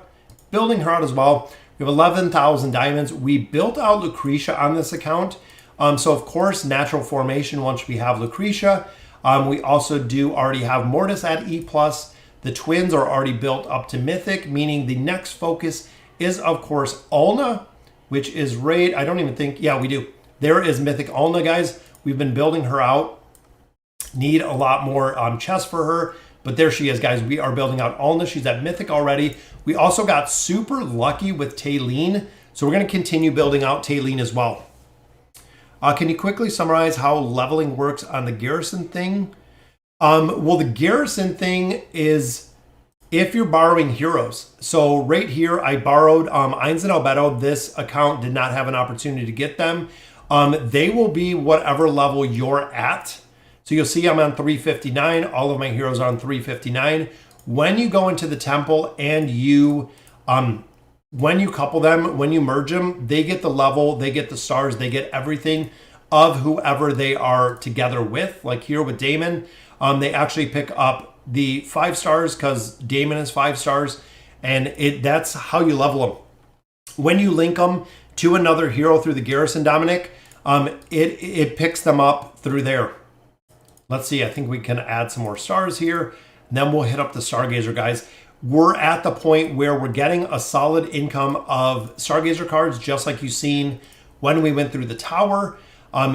building her out as well. We have 11,000 diamonds. We built out Lucretia on this account. So of course, natural formation once we have Lucretia. We also do already have Mortis at E+. The twins are already built up to Mythic, meaning the next focus is of course Ulna, which is raid. I don't even think, yeah, we do. There is Mythic Ulna, guys. We've been building her out. Need a lot more chests for her. But there she is, guys. We are building out Alna. She's at Mythic already. We also got super lucky with Taylene. So we're going to continue building out Taylene as well. Can you quickly summarize how leveling works on the Garrison thing? Well, the Garrison thing is if you're borrowing heroes. So right here, I borrowed Eins and Albedo. This account did not have an opportunity to get them. They will be whatever level you're at. So you'll see I'm on 359. All of my heroes are on 359. When you go into the temple and you, when you couple them, when you merge them, they get the level, they get the stars, they get everything of whoever they are together with. Like here with Damon, they actually pick up the 5 stars because Damon is 5 stars, and that's how you level them. When you link them to another hero through the Garrison, Dominic, it picks them up through there. Let's see, I think we can add some more stars here. And then we'll hit up the Stargazer, guys. We're at the point where we're getting a solid income of Stargazer cards, just like you've seen when we went through the tower,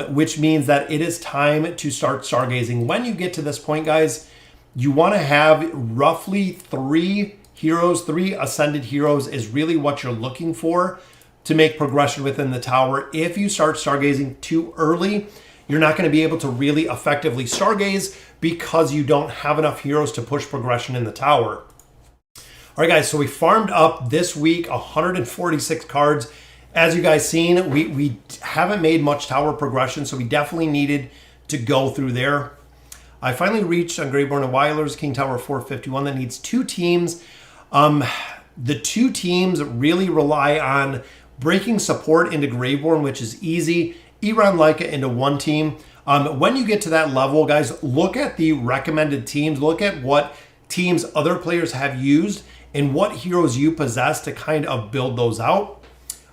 which means that it is time to start Stargazing. When you get to this point, guys, you want to have roughly 3 heroes, 3 ascended heroes is really what you're looking for to make progression within the tower. If you start Stargazing too early, you're not going to be able to really effectively Stargaze because you don't have enough heroes to push progression in the tower. All right, guys, so we farmed up this week 146 cards. As you guys seen, we haven't made much tower progression, so we definitely needed to go through there. I finally reached on Graveborn and Weilers, King Tower 451. That needs 2 teams. The 2 teams really rely on breaking support into Graveborn, which is easy. Eron Leica into 1 team. When you get to that level, guys, look at the recommended teams. Look at what teams other players have used and what heroes you possess to kind of build those out.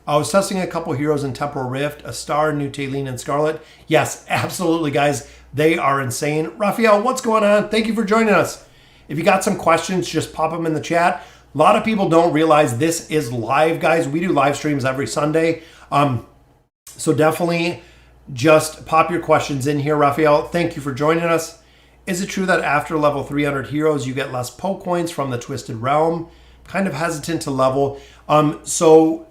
I was testing a couple heroes in Temporal Rift, a Star, New Taylene, and Scarlet. Yes, absolutely, guys. They are insane. Raphael, what's going on? Thank you for joining us. If you got some questions, just pop them in the chat. A lot of people don't realize this is live, guys. We do live streams every Sunday. So definitely just pop your questions in here, Raphael. Thank you for joining us. Is it true that after level 300 heroes, you get less poke coins from the Twisted Realm? Kind of hesitant to level. So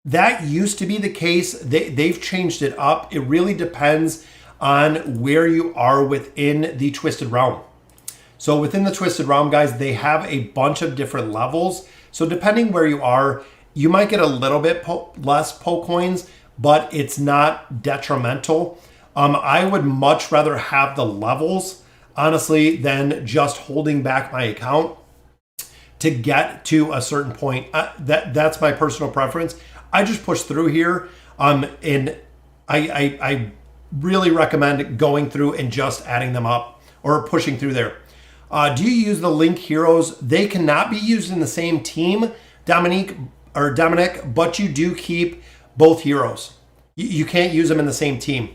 that used to be the case. They've changed it up. It really depends on where you are within the Twisted Realm. So within the Twisted Realm, guys, they have a bunch of different levels. So depending where you are, you might get a little bit less poke coins, but it's not detrimental. I would much rather have the levels, honestly, than just holding back my account to get to a certain point. That's my personal preference. I just push through here, and I really recommend going through and just adding them up or pushing through there. Do you use the link heroes? They cannot be used in the same team, Dominic, but you do keep both heroes. You can't use them in the same team.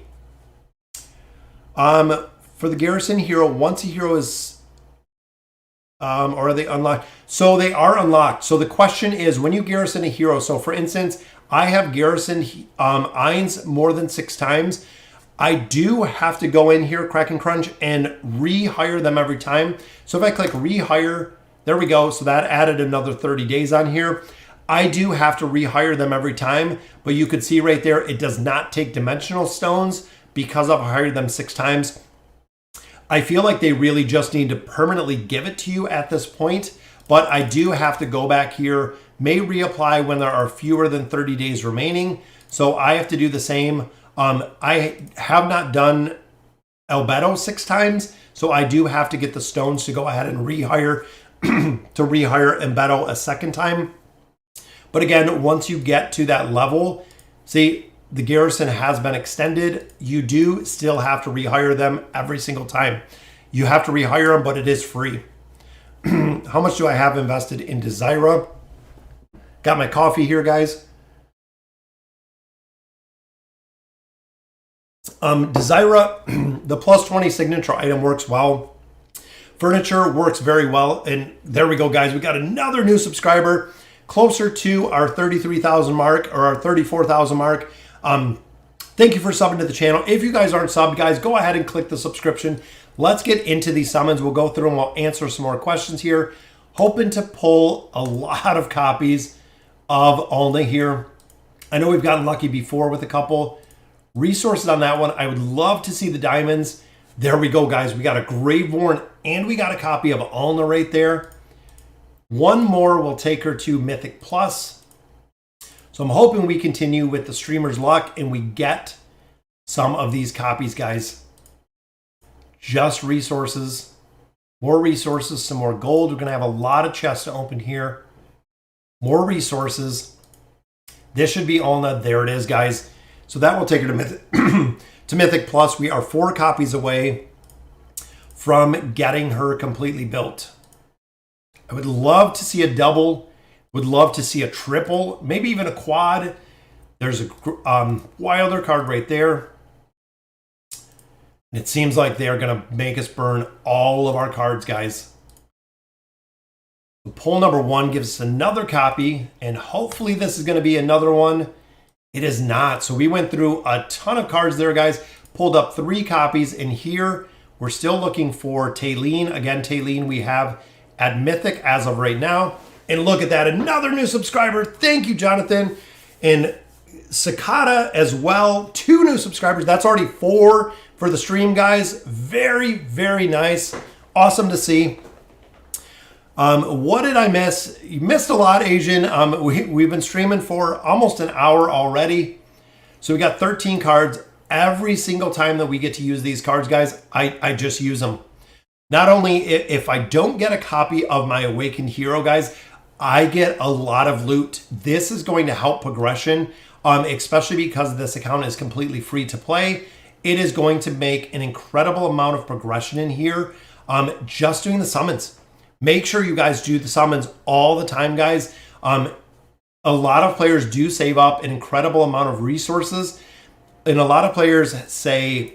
For the Garrison hero, once a hero is, or are they unlocked? So they are unlocked. So the question is, when you Garrison a hero, so for instance, I have Garrison Eins more than 6 times. I do have to go in here, Crack and Crunch, and rehire them every time. So if I click rehire, there we go. So that added another 30 days on here. I do have to rehire them every time, but you could see right there, it does not take dimensional stones because I've hired them 6 times. I feel like they really just need to permanently give it to you at this point, but I do have to go back here, may reapply when there are fewer than 30 days remaining. So I have to do the same. I have not done Albedo 6 times, so I do have to get the stones to go ahead and rehire to rehire Albedo a 2nd time. But again, once you get to that level, see, the Garrison has been extended. You do still have to rehire them every single time. You have to rehire them, but it is free. How much do I have invested in Desira? Got my coffee here, guys. Desira, the plus 20 signature item works well. Furniture works very well. And there we go, guys. We got another new subscriber closer to our 33,000 mark or our 34,000 mark. Thank you for subbing to the channel. If you guys aren't subbed, guys, go ahead and click the subscription. let's get into these summons. We'll go through and we'll answer some more questions here. Hoping to pull a lot of copies of Audrey here. I know we've gotten lucky before with a couple resources on that one. I would love to see the diamonds. There we go, guys. We got a Graveborn and we got a copy of Audrey right there. One more will take her to Mythic Plus. So I'm hoping we continue with the streamer's luck and we get some of these copies, guys. Just resources, more resources, some more gold. We're going to have a lot of chests to open here. More resources. This should be Audrey. There it is, guys. So that will take her to Mythic, to Mythic Plus. We are 4 copies away from getting her completely built. I would love to see a double. Would love to see a triple, maybe even a quad. There's a Wilder card right there. It seems like they are going to make us burn all of our cards, guys. Pull number 1 gives us another copy, and hopefully this is going to be another one. It is not. So we went through a ton of cards there, guys. Pulled up 3 copies, and here we're still looking for Taylene. Again, Taylene we have at Mythic as of right now. And look at that, another new subscriber. Thank you, Jonathan. And Cicada as well, 2 new subscribers. That's already 4 for the stream, guys. Very, very nice. Awesome to see. What did I miss? You missed a lot, Asian. We've been streaming for almost an hour already. So we got 13 cards. Every single time that we get to use these cards, guys, I just use them. Not only if I don't get a copy of my Awakened Hero, guys, I get a lot of loot. This is going to help progression, especially because this account is completely free to play. It is going to make an incredible amount of progression in here, just doing the summons. Make sure you guys do the summons all the time, guys. A lot of players do save up an incredible amount of resources. And a lot of players say,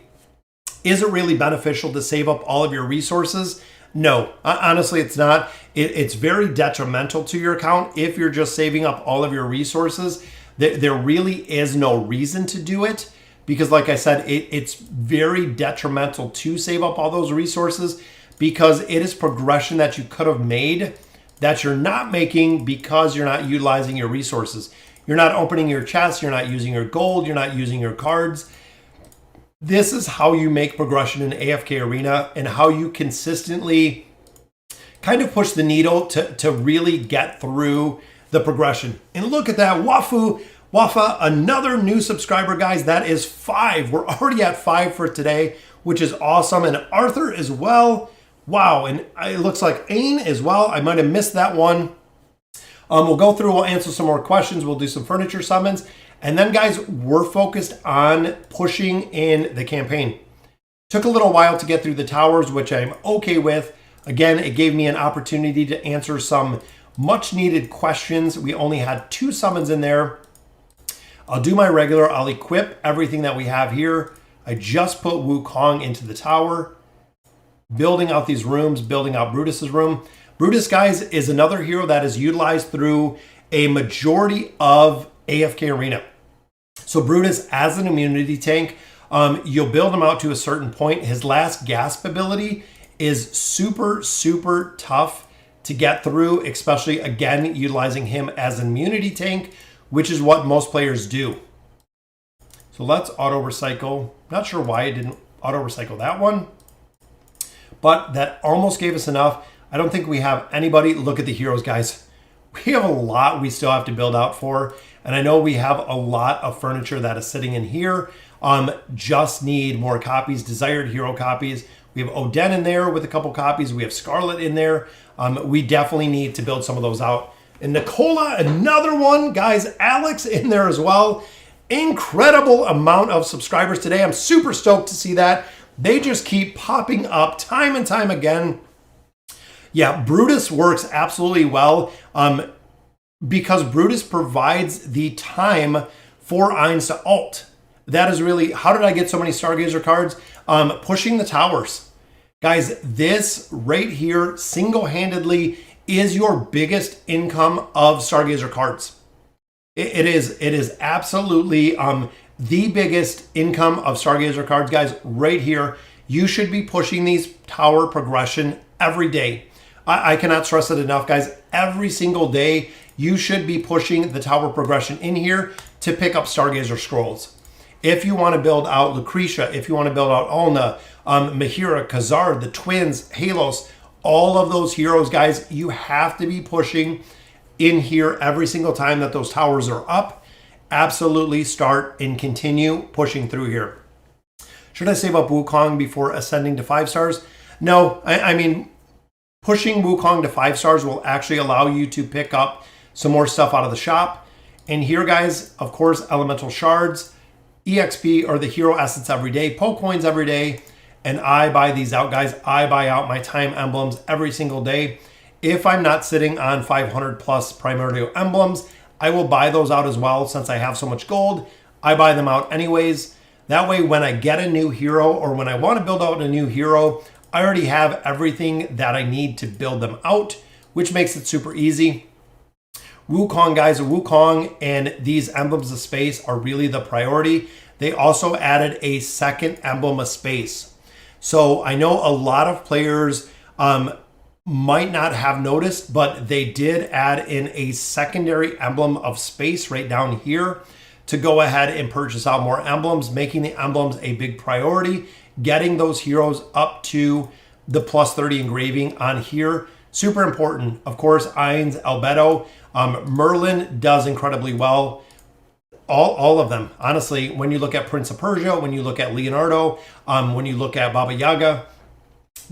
is it really beneficial to save up all of your resources? No, honestly, it's not. It's very detrimental to your account if you're just saving up all of your resources. There really is no reason to do it because, like I said, it's very detrimental to save up all those resources because it is progression that you could have made that you're not making because you're not utilizing your resources. You're not opening your chests. You're not using your gold. You're not using your cards. This is how you make progression in AFK Arena and how you consistently kind of push the needle to really get through the progression. And look at that, Wafa, another new subscriber, guys. That is 5. We're already at 5 for today, which is awesome. And Arthur as well. Wow, and it looks like Ain as well. I might have missed that one. We'll go through, we'll answer some more questions. We'll do some furniture summons. And then, guys, we're focused on pushing in the campaign. Took a little while to get through the towers, which I'm okay with. Again, it gave me an opportunity to answer some much needed questions. We only had 2 summons in there. I'll do my regular. I'll equip everything that we have here. I just put Wukong into the tower. Building out these rooms, building out Brutus's room. Brutus, guys, is another hero that is utilized through a majority of AFK Arena. So Brutus, as an immunity tank, you'll build him out to a certain point. His last gasp ability is super, super tough to get through, especially, again, utilizing him as an immunity tank, which is what most players do. So let's auto-recycle. Not sure why it didn't auto-recycle that one, but that almost gave us enough. I don't think we have anybody. Look at the heroes, guys. We have a lot we still have to build out for. And I know we have a lot of furniture that is sitting in here. Just need more copies, desired hero copies. We have Oden in there with a couple copies. We have Scarlet in there. We definitely need to build some of those out. And Nicola, another one. Guys, Alex in there as well. Incredible amount of subscribers today. I'm super stoked to see that. They just keep popping up time and time again. Yeah, Brutus works absolutely well. Because Brutus provides the time for Ainz to ult. That is really, how did I get so many Stargazer cards? Pushing the towers. Guys, this right here single-handedly is your biggest income of Stargazer cards. It is absolutely the biggest income of Stargazer cards, guys, right here. You should be pushing these tower progression every day. I cannot stress it enough, guys. Every single day, you should be pushing the tower progression in here to pick up Stargazer scrolls. If you want to build out Lucretia, if you want to build out Alna, Mahira, Khazard, the twins, Halos, all of those heroes, guys, you have to be pushing in here every single time that those towers are up. Absolutely start and continue pushing through here. Should I save up Wukong before ascending to 5 stars? No, I mean, pushing Wukong to 5 stars will actually allow you to pick up some more stuff out of the shop. And here, guys, of course, elemental shards, EXP, or the hero essence every day, poke coins every day. And I buy these out, guys. I buy out my time emblems every single day. If I'm not sitting on 500 plus primordial emblems, I will buy those out as well. Since I have so much gold, I buy them out anyways. That way, when I get a new hero or when I want to build out a new hero, I already have everything that I need to build them out, which makes it super easy. Wukong, guys, Wukong and these emblems of space are really the priority. They also added a second emblem of space. So I know a lot of players might not have noticed, but they did add in a secondary emblem of space right down here to go ahead and purchase out more emblems, making the emblems a big priority, getting those heroes up to the plus 30 engraving on here. Super important. Of course, Ainz, Albedo, Merlin does incredibly well. All of them, honestly, when you look at Prince of Persia, when you look at Leonardo, when you look at Baba Yaga,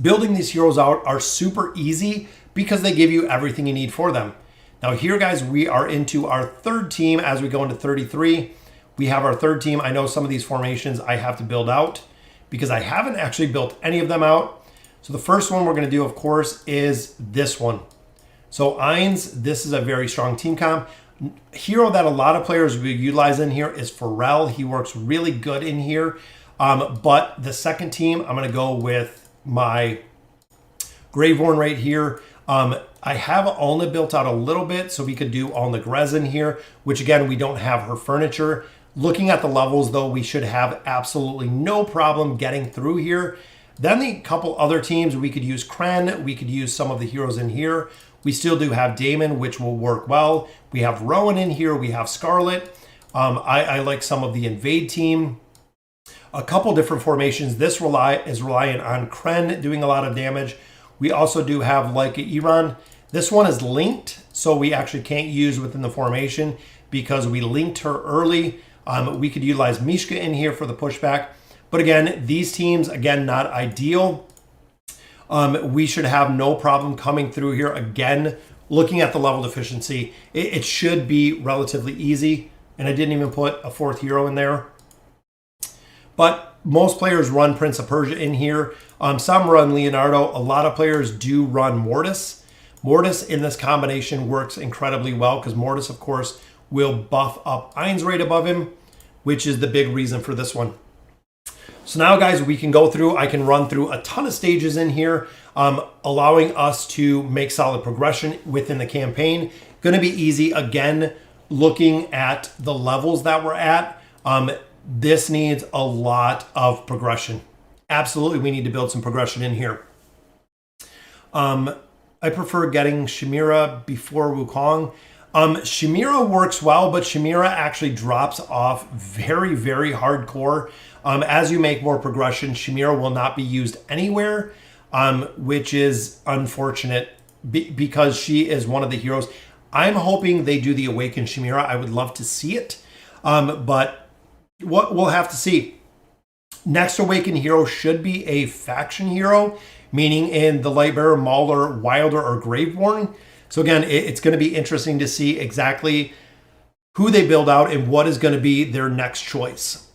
building these heroes out are super easy because they give you everything you need for them. Now here, guys, we are into our third team as we go into 33. We have our third team. I know some of these formations I have to build out because I haven't actually built any of them out. So the first one we're going to do, of course, is this one. So Ainz, this is a very strong team comp. Hero that a lot of players will utilize in here is Pharrell. He works really good in here. But the second team, I'm going to go with my Graveborn right here. I have Alna built out a little bit, so we could do Alna Grez in here, which again, we don't have her furniture. Looking at the levels, though, we should have absolutely no problem getting through here. Then the couple other teams, we could use Krenn. We could use some of the heroes in here. We still do have Damon, which will work well. We have Rowan in here. We have Scarlet. I like some of the Invade team. A couple different formations. This is reliant on Krenn doing a lot of damage. We also do have Leica Iran. This one is linked, so we actually can't use within the formation because we linked her early. We could utilize Mishka in here for the pushback. But again, these teams, again, not ideal. We should have no problem coming through here. Again, looking at the level efficiency, it should be relatively easy. And I didn't even put a fourth hero in there. But most players run Prince of Persia in here. Some run Leonardo. A lot of players do run Mortis. Mortis in this combination works incredibly well because Mortis, of course, will buff up Ainz right above him, which is the big reason for this one. So now, guys, we can go through, I can run through a ton of stages in here, allowing us to make solid progression within the campaign. Going to be easy. Again, looking at the levels that we're at, this needs a lot of progression. Absolutely, we need to build some progression in here. I prefer getting Chimera before Wukong. Chimera works well, but Chimera actually drops off very, very hardcore. As you make more progression, Chimera will not be used anywhere, which is unfortunate because she is one of the heroes. I'm hoping they do the Awakened Chimera. I would love to see it, but we'll have to see. Next Awakened hero should be a faction hero, meaning in the Lightbearer, Mauler, Wilder, or Graveborn. So again, it's going to be interesting to see exactly who they build out and what is going to be their next choice.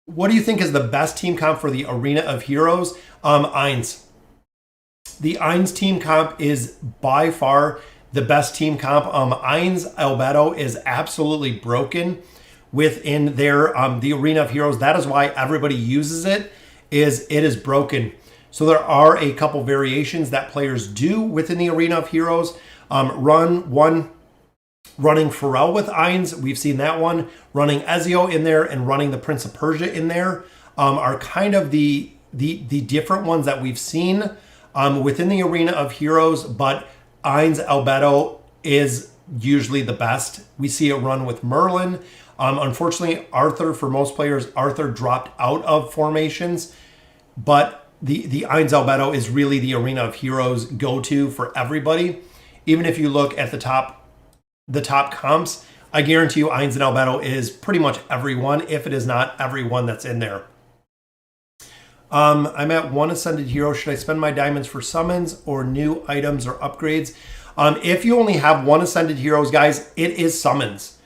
What do you think is the best team comp for the Arena of Heroes? Ainz. The Ainz team comp is by far the best team comp. Ainz Albedo is absolutely broken within their the Arena of Heroes. That is why everybody uses it, is it is broken. So there are a couple variations that players do within the Arena of Heroes. Running Pharrell with Ainz, we've seen that one. Running Ezio in there and running the Prince of Persia in there are kind of the the different ones that we've seen within the Arena of Heroes, but Ain's Albedo is usually the best. We see it run with Merlin. Unfortunately, Arthur, for most players, Arthur dropped out of formations, but the Ain's Albedo is really the Arena of Heroes go-to for everybody. Even if you look at the top comps, I guarantee you Ain's and Albedo is pretty much everyone, if it is not everyone that's in there. I'm at 1 Ascended Hero. Should I spend my diamonds for summons or new items or upgrades? If you only have 1 Ascended Heroes, guys, it is summons.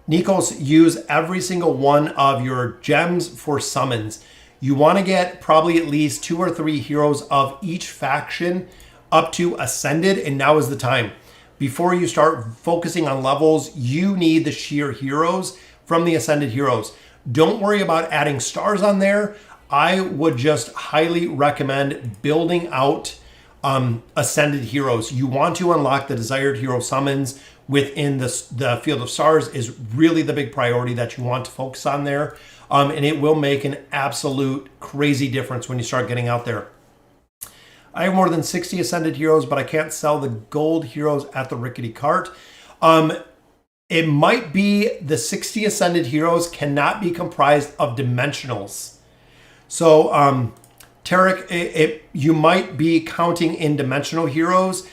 Nikos, use every single one of your gems for summons. You want to get probably at least 2 or 3 heroes of each faction up to Ascended, and now is the time. Before you start focusing on levels, you need the sheer heroes from the Ascended Heroes. Don't worry about adding stars on there. I would just highly recommend building out Ascended Heroes. You want to unlock the desired hero summons within the Field of Stars is really the big priority that you want to focus on there. And it will make an absolute crazy difference when you start getting out there. I have more than 60 Ascended Heroes, but I can't sell the gold heroes at the Rickety Cart. It might be the 60 Ascended Heroes cannot be comprised of dimensionals. So, Tarek, you might be counting in dimensional heroes.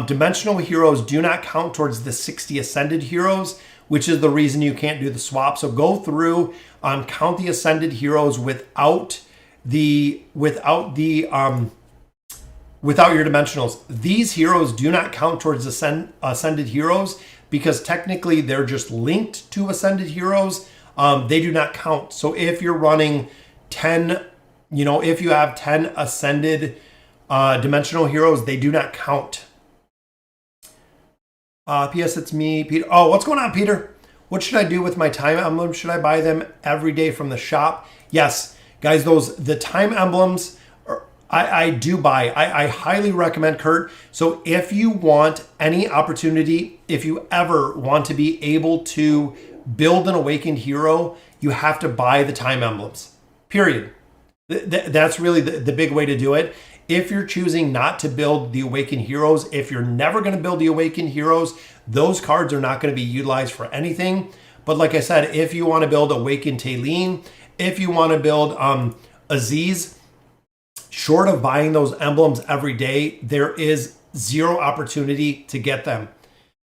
Dimensional heroes do not count towards the 60 Ascended Heroes, which is the reason you can't do the swap. So go through, count the Ascended Heroes without your dimensionals. These heroes do not count towards Ascended Heroes because technically they're just linked to Ascended Heroes. They do not count. So if you're running 10, if you have 10 Ascended dimensional heroes, they do not count. P.S. It's me, Peter. Oh, what's going on, Peter? What should I do with my time emblems? Should I buy them every day from the shop? Yes, guys, the time emblems, I do buy. I highly recommend, Kurt. So if you want any opportunity, if you ever want to be able to build an awakened hero, you have to buy the time emblems, period. That's really the big way to do it. If you're choosing not to build the awakened heroes, if you're never going to build the awakened heroes, those cards are not going to be utilized for anything. But like I said, if you want to build awakened Taylene, if you want to build Aziz, short of buying those emblems every day, there is zero opportunity to get them.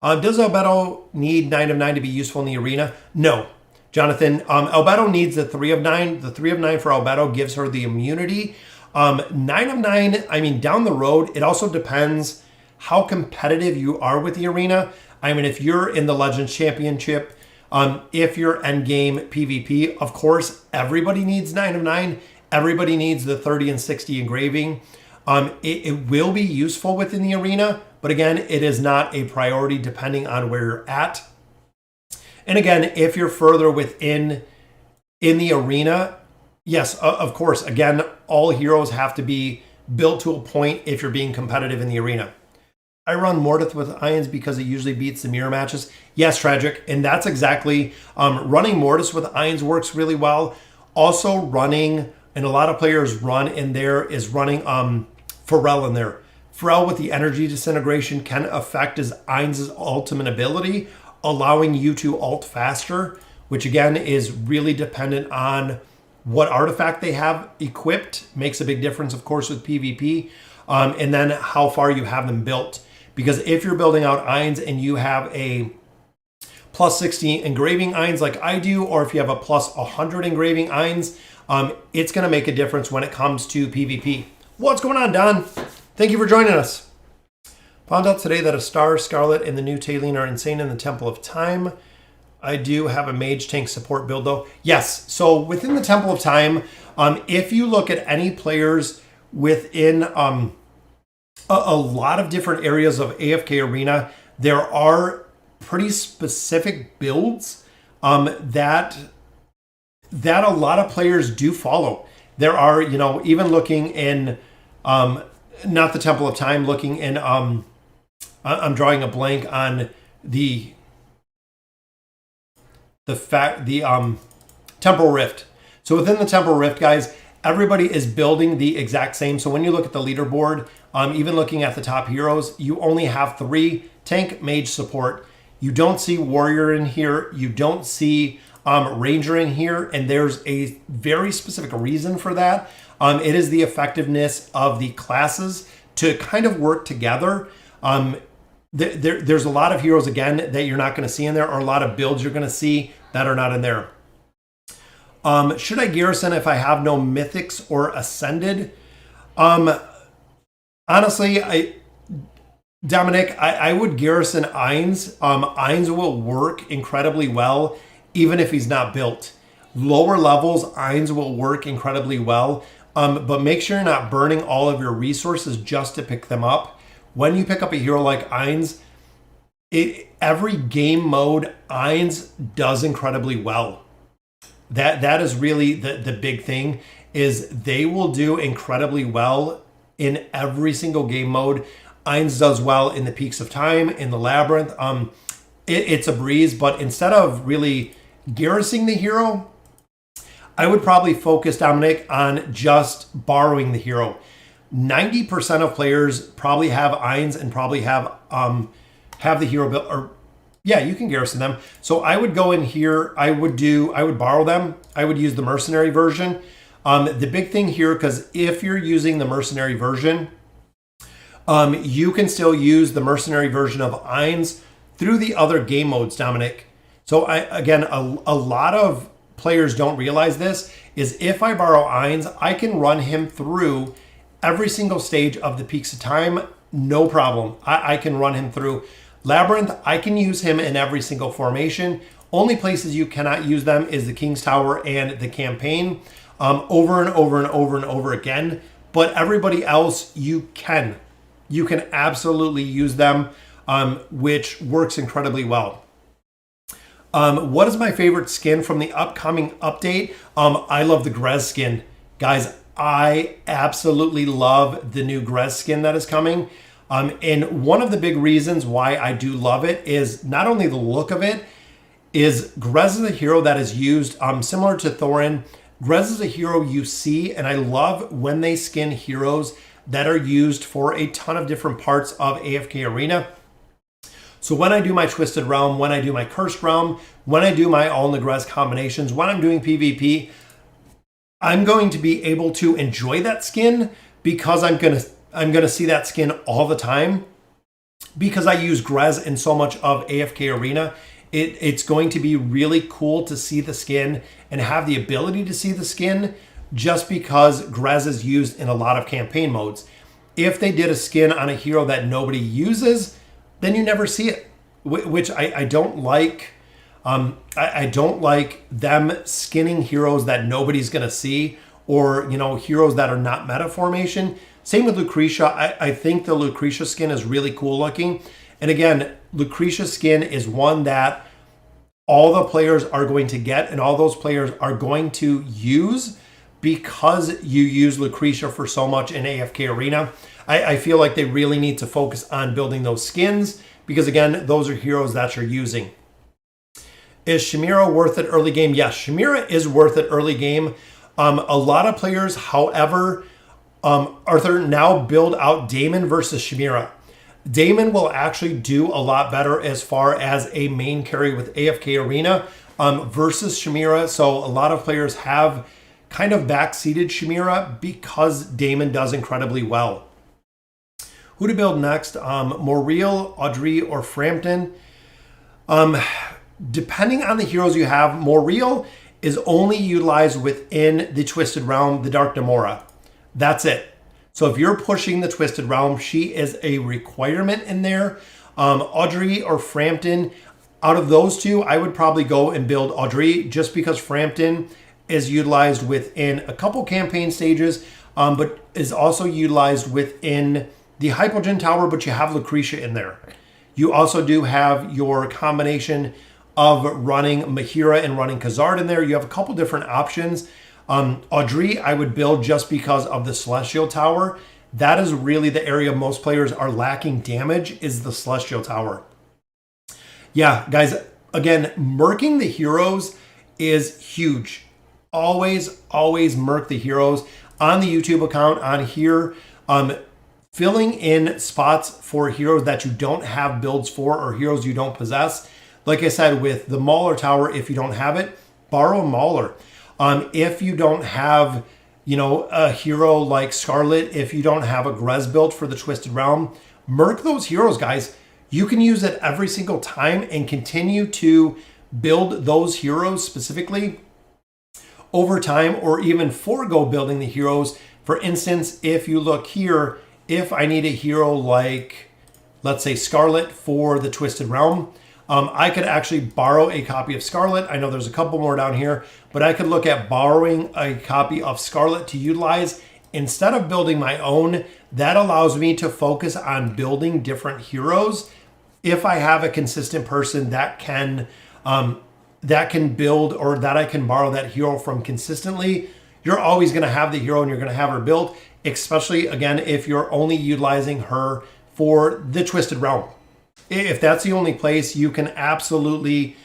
Does Albedo need 9 of 9 to be useful in the arena? No. Jonathan, Albedo needs the 3 of 9. The 3 of 9 for Albedo gives her the immunity. 9 of 9, I mean, down the road, it also depends how competitive you are with the arena. I mean, if you're in the Legends Championship, if you're endgame PvP, of course, everybody needs 9 of 9. Everybody needs the 30 and 60 engraving. It will be useful within the arena, but again, it is not a priority depending on where you're at. And again, if you're further within in the arena, yes, of course, again, all heroes have to be built to a point if you're being competitive in the arena. I run Mordeth with Ions because it usually beats the mirror matches. Yes, Tragic, and that's exactly, running Mordeth with Ions works really well. Also running, and a lot of players run in there, is running Pharrell in there. Pharrell with the energy disintegration can affect his Ions' ultimate ability, allowing you to ult faster, which again is really dependent on what artifact they have equipped. Makes a big difference, of course, with PvP, and then how far you have them built. Because if you're building out Ions and you have a plus 60 engraving Ions like I do, or if you have a plus 100 engraving Ions, it's going to make a difference when it comes to PvP. What's going on, Don? Thank you for joining us. Found out today that a Star, Scarlet, and the new Taylene are insane in the Temple of Time. I do have a mage tank support build though. Yes, so within the Temple of Time, if you look at any players within a lot of different areas of AFK Arena, there are pretty specific builds that a lot of players do follow. There are, even looking in, not the Temple of Time, looking in, I'm drawing a blank on the Temporal Rift. So within the Temporal Rift, guys, everybody is building the exact same. So when you look at the leaderboard, even looking at the top heroes, you only have 3: tank, mage, support. You don't see warrior in here. You don't see ranger in here. And there's a very specific reason for that. It is the effectiveness of the classes to kind of work together. There's a lot of heroes, again, that you're not going to see in there, or a lot of builds you're going to see that are not in there. Should I garrison if I have no mythics or ascended? Honestly, Dominic, I would garrison Ainz. Ainz will work incredibly well, even if he's not built. Lower levels, Ainz will work incredibly well, but make sure you're not burning all of your resources just to pick them up. When you pick up a hero like Ainz, every game mode, Ainz does incredibly well. That is really the big thing, is they will do incredibly well in every single game mode. Ainz does well in the Peaks of Time, in the Labyrinth. It's a breeze, but instead of really garrisoning the hero, I would probably focus, Dominic, on just borrowing the hero. 90% of players probably have Ainz and probably have the hero built, or yeah, you can garrison them. So I would go in here, I would borrow them. I would use the Mercenary version. The big thing here, because if you're using the Mercenary version, you can still use the Mercenary version of Ainz through the other game modes, Dominic. So a lot of players don't realize this, is if I borrow Ainz, I can run him through every single stage of the Peaks of Time, no problem. I can run him through Labyrinth. I can use him in every single formation. Only places you cannot use them is the King's Tower and the campaign, over and over and over and over again. But everybody else, you can absolutely use them, which works incredibly well. What is my favorite skin from the upcoming update? I love the Grez skin. Guys, I absolutely love the new Grez skin that is coming. And one of the big reasons why I do love it is not only the look of it, is Grez is a hero that is used similar to Thorin. Grez is a hero you see, and I love when they skin heroes that are used for a ton of different parts of AFK Arena. So when I do my Twisted Realm, when I do my Cursed Realm, when I do my all in the Grez combinations, when I'm doing PvP, I'm going to be able to enjoy that skin because I'm gonna see that skin all the time, because I use Grez in so much of AFK Arena. It's going to be really cool to see the skin and have the ability to see the skin, just because Grez is used in a lot of campaign modes. If they did a skin on a hero that nobody uses, then you never see it, which I don't like. I don't like them skinning heroes that nobody's gonna see, or heroes that are not meta formation. Same with Lucretia. I think the Lucretia skin is really cool looking. And again, Lucretia skin is one that all the players are going to get, and all those players are going to use, because you use Lucretia for so much in AFK Arena. I feel like they really need to focus on building those skins, because again, those are heroes that you're using. Is Shamira worth it early game? Yes, Shamira is worth it early game. A lot of players, however, Arthur, now build out Daemon versus Shamira. Daemon will actually do a lot better as far as a main carry with AFK Arena versus Shamira. So a lot of players have kind of backseated Shamira because Daemon does incredibly well. Who to build next? Moreel, Audrey, or Frampton? Depending on the heroes you have, Moreel is only utilized within the Twisted Realm, the Dark Demora. That's it. So if you're pushing the Twisted Realm, she is a requirement in there. Audrey or Frampton, out of those two, I would probably go and build Audrey, just because Frampton is utilized within a couple campaign stages, but is also utilized within the Hypogean Tower, but you have Lucretia in there. You also do have your combination of running Mahira and running Khazard in there. You have a couple different options. Audrey, I would build just because of the Celestial Tower. That is really the area most players are lacking damage, is the Celestial Tower. Yeah, guys, again, murking the heroes is huge. always merc the heroes on the YouTube account on here. Filling in spots for heroes that you don't have builds for or heroes you don't possess. Like I said, with the Mauler Tower, if you don't have it, borrow a Mauler. If you don't have, a hero like Scarlet, if you don't have a Grez build for the Twisted Realm, merc those heroes, guys. You can use it every single time and continue to build those heroes specifically over time, or even forego building the heroes. For instance, if you look here, if I need a hero like, let's say, Scarlet for the Twisted Realm, I could actually borrow a copy of Scarlet. I know there's a couple more down here, but I could look at borrowing a copy of Scarlet to utilize instead of building my own. That allows me to focus on building different heroes. If I have a consistent person that can build, or that I can borrow that hero from consistently, you're always going to have the hero and you're going to have her built, especially, again, if you're only utilizing her for the Twisted Realm. If that's the only place, you can absolutely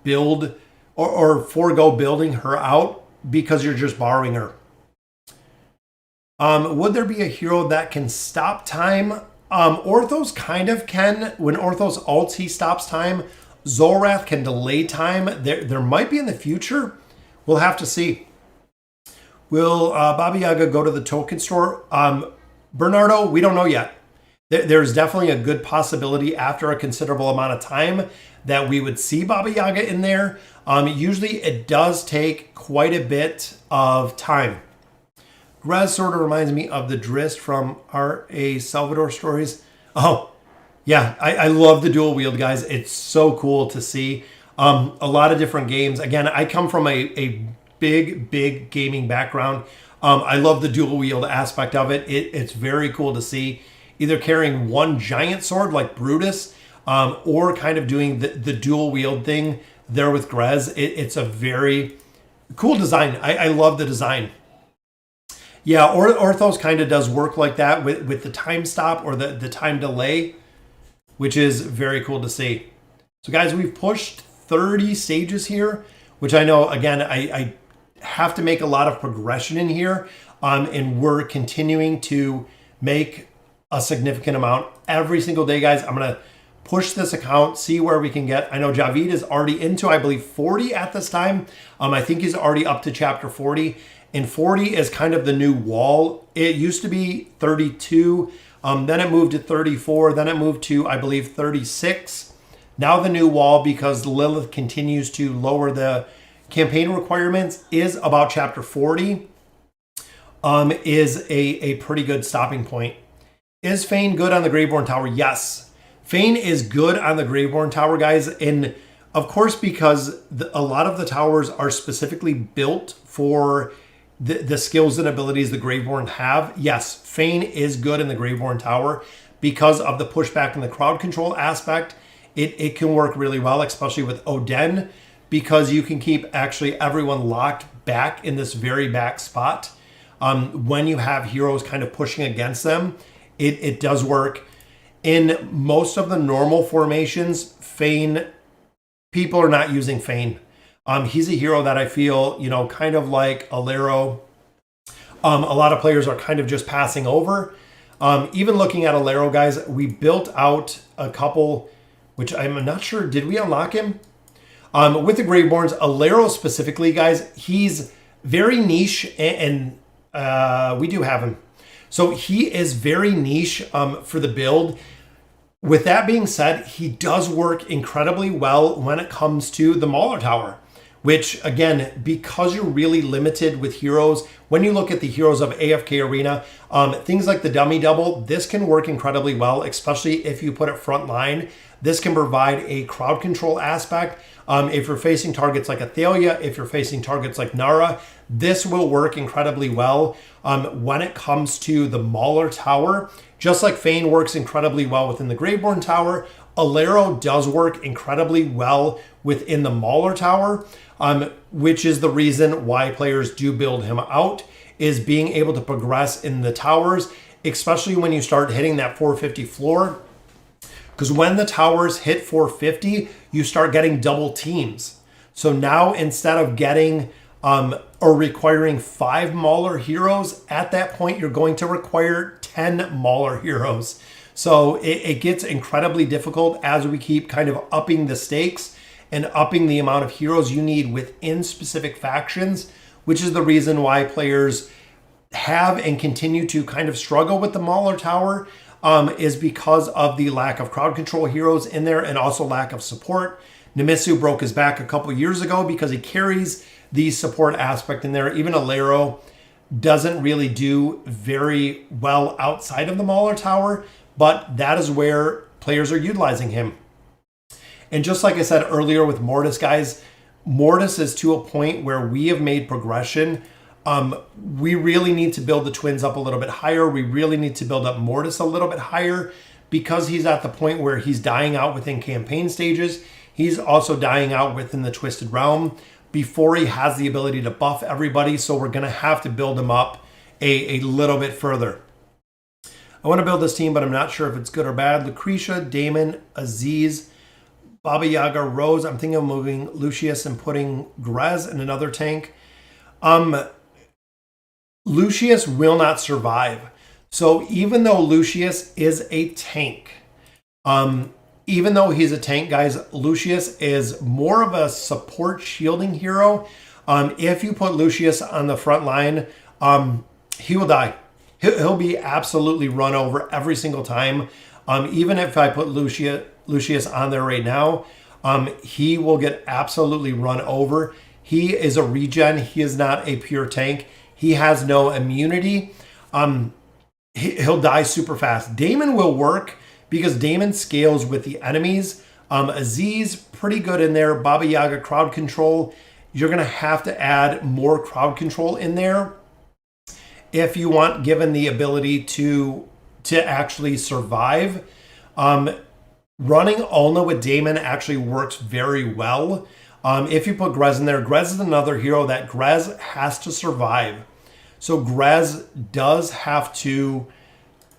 build or forego building her out because you're just borrowing her. Would there be a hero that can stop time? Orthos kind of can. When Orthos ults, he stops time. Zolrath can delay time. There might be in the future. We'll have to see. Will Baba Yaga go to the token store? Bernardo, we don't know yet. There's definitely a good possibility after a considerable amount of time that we would see Baba Yaga in there. Usually it does take quite a bit of time. Grez sort of reminds me of the Drist from R.A. Salvador stories. Oh, yeah, I love the dual wield, guys. It's so cool to see. A lot of different games. Again, I come from a big gaming background. I love the dual wield aspect of it. It's very cool to see. Either carrying one giant sword like Brutus, or kind of doing the dual wield thing there with Grez. It's a very cool design. I love the design. Yeah, Orthos kind of does work like that with the time stop or the time delay, which is very cool to see. So guys, we've pushed 30 stages here, which I know, again, I have to make a lot of progression in here, and we're continuing to make a significant amount every single day, guys. I'm going to push this account, see where we can get. I know Javid is already into, I believe, 40 at this time. I think he's already up to chapter 40. And 40 is kind of the new wall. It used to be 32. Then it moved to 34. Then it moved to, I believe, 36. Now the new wall, because Lilith continues to lower the campaign requirements, is about chapter 40. Is a pretty good stopping point. Is Fane good on the Graveborn Tower? Yes. Fane is good on the Graveborn Tower, guys. And of course, because a lot of the towers are specifically built for the skills and abilities the Graveborn have. Yes, Fane is good in the Graveborn Tower because of the pushback and the crowd control aspect. It can work really well, especially with Oden, because you can keep actually everyone locked back in this very back spot. When you have heroes kind of pushing against them, it does work. In most of the normal formations, Fane, people are not using Fane. He's a hero that I feel, kind of like Alero. A lot of players are kind of just passing over. Even looking at Alero, guys, we built out a couple, which I'm not sure, did we unlock him? With the Graveborns, Alero specifically, guys, he's very niche, and we do have him. So he is very niche for the build. With that being said, he does work incredibly well when it comes to the Mauler Tower, which, again, because you're really limited with heroes, when you look at the heroes of AFK Arena, things like the Dummy Double, this can work incredibly well, especially if you put it front line. This can provide a crowd control aspect. If you're facing targets like Athalia, if you're facing targets like Nara, this will work incredibly well. When it comes to the Mauler Tower, just like Fane works incredibly well within the Graveborn Tower, Alero does work incredibly well within the Mauler Tower, which is the reason why players do build him out, is being able to progress in the towers, especially when you start hitting that 450 floor. Because when the towers hit 450, you start getting double teams. So now instead of getting or requiring 5 Mauler heroes, at that point you're going to require 10 Mauler heroes. So it gets incredibly difficult as we keep kind of upping the stakes and upping the amount of heroes you need within specific factions, which is the reason why players have and continue to kind of struggle with the Mauler Tower, is because of the lack of crowd control heroes in there and also lack of support. Nemisu broke his back a couple years ago because he carries the support aspect in there. Even Alero doesn't really do very well outside of the Mauler Tower, but that is where players are utilizing him. And just like I said earlier with Mortis, guys, Mortis is to a point where we have made progression. We really need to build the twins up a little bit higher. We really need to build up Mortis a little bit higher because he's at the point where he's dying out within campaign stages. He's also dying out within the Twisted Realm before he has the ability to buff everybody. So we're going to have to build him up a little bit further. I want to build this team, but I'm not sure if it's good or bad. Lucretia, Damon, Aziz, Baba Yaga, Rose. I'm thinking of moving Lucius and putting Grez in another tank. Lucius will not survive. So even though Lucius is a tank, even though he's a tank, guys, Lucius is more of a support shielding hero. If you put Lucius on the front line, he will die. He'll be absolutely run over every single time. Even if I put Lucius on there right now, he will get absolutely run over. He is a regen. He is not a pure tank. He has no immunity. He'll die super fast. Damon will work because Damon scales with the enemies. Aziz, pretty good in there. Baba Yaga, crowd control. You're going to have to add more crowd control in there if you want, given the ability to actually survive. Running Ulna with Damon actually works very well. If you put Grez in there, Grez is another hero that Grez has to survive. So Grez does have to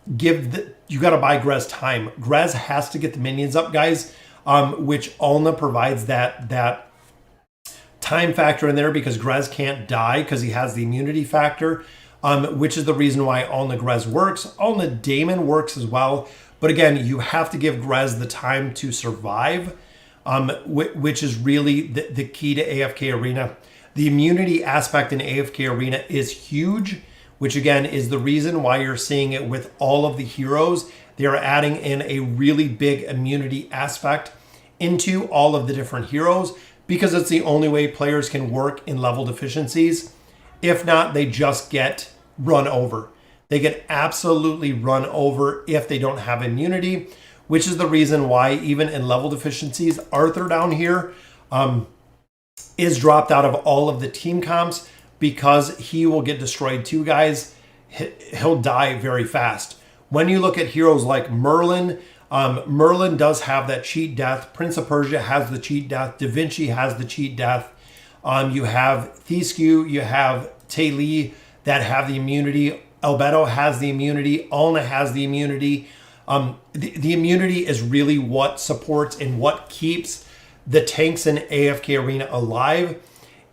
you got to buy Grez time. Grez has to get the minions up, guys, which Ulna provides that time factor in there because Grez can't die because he has the immunity factor, which is the reason why Ulna Grez works. Ulna Damon works as well. But again, you have to give Grez the time to survive, which is really the key to AFK Arena. The immunity aspect in AFK Arena is huge, which again is the reason why you're seeing it with all of the heroes. They are adding in a really big immunity aspect into all of the different heroes because it's the only way players can work in level deficiencies. If not, they just get run over. They get absolutely run over if they don't have immunity, which is the reason why even in level deficiencies, Arthur down here is dropped out of all of the team comps because he will get destroyed too, guys. He'll die very fast. When you look at heroes like Merlin, Merlin does have that cheat death. Prince of Persia has the cheat death. Da Vinci has the cheat death. You have Theskew, you have Taili that have the immunity. Albedo has the immunity. Ulna has the immunity. The immunity is really what supports and what keeps the tanks in AFK Arena alive.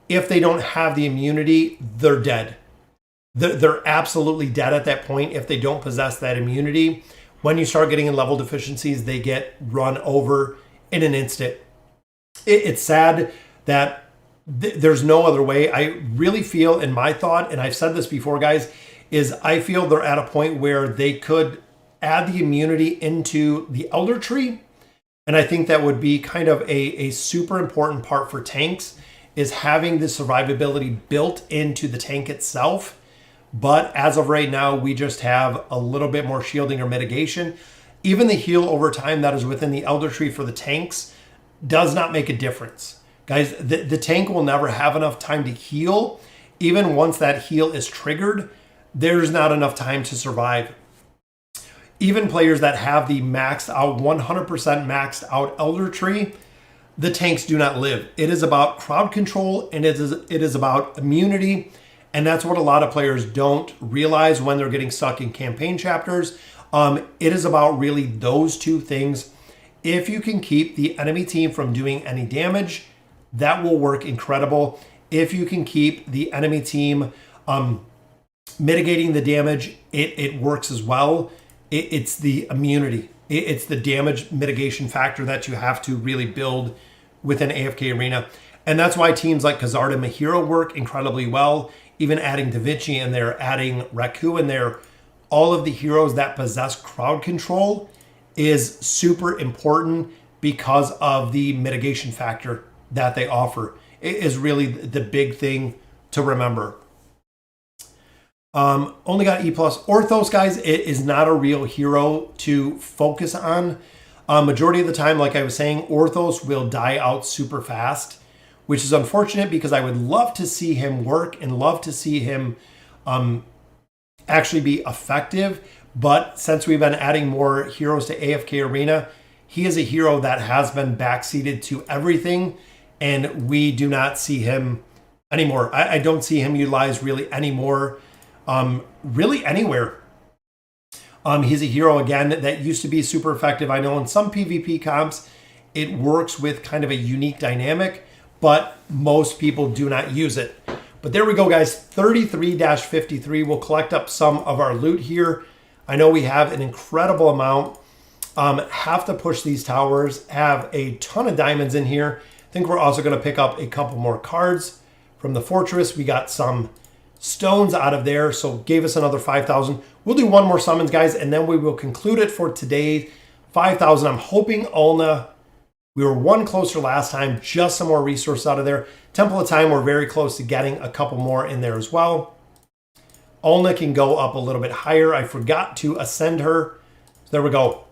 If they don't have the immunity, they're dead. They're absolutely dead at that point if they don't possess that immunity. When you start getting in level deficiencies, they get run over in an instant. It's sad that there's no other way. I really feel, in my thought, and I've said this before, guys, is I feel they're at a point where they could add the immunity into the Elder Tree. And I think that would be kind of a super important part for tanks, is having the survivability built into the tank itself. But as of right now, we just have a little bit more shielding or mitigation. Even the heal over time that is within the Elder Tree for the tanks does not make a difference. Guys, the tank will never have enough time to heal. Even once that heal is triggered, there's not enough time to survive. Even players that have the maxed out, 100% maxed out Elder Tree, the tanks do not live. It is about crowd control and it is about immunity. And that's what a lot of players don't realize when they're getting stuck in campaign chapters. It is about really those two things. If you can keep the enemy team from doing any damage, that will work incredible. If you can keep the enemy team mitigating the damage, it works as well. It's the immunity. It's the damage mitigation factor that you have to really build within AFK Arena. And that's why teams like Kazard and Mahiro work incredibly well. Even adding Da Vinci in there, adding Raku in there, all of the heroes that possess crowd control is super important because of the mitigation factor that they offer. It is really the big thing to remember. Only got E+. Orthos, guys, it is not a real hero to focus on. Majority of the time, like I was saying, Orthos will die out super fast, which is unfortunate because I would love to see him work and love to see him actually be effective. But since we've been adding more heroes to AFK Arena, he is a hero that has been backseated to everything, and we do not see him anymore. I don't see him utilized really anymore, really anywhere. He's a hero, again, that used to be super effective. I know in some PvP comps, it works with kind of a unique dynamic, but most people do not use it. But there we go, guys. 33-53. We'll collect up some of our loot here. I know we have an incredible amount. Have to push these towers. Have a ton of diamonds in here. I think we're also going to pick up a couple more cards from the fortress. We got some stones out of there, so gave us another 5,000. We'll do one more summons, guys, and then we will conclude it for today. 5,000. I'm hoping Ulna. We were one closer last time, just some more resources out of there. Temple of Time, we're very close to getting a couple more in there as well. Ulna can go up a little bit higher. I forgot to ascend her. There we go.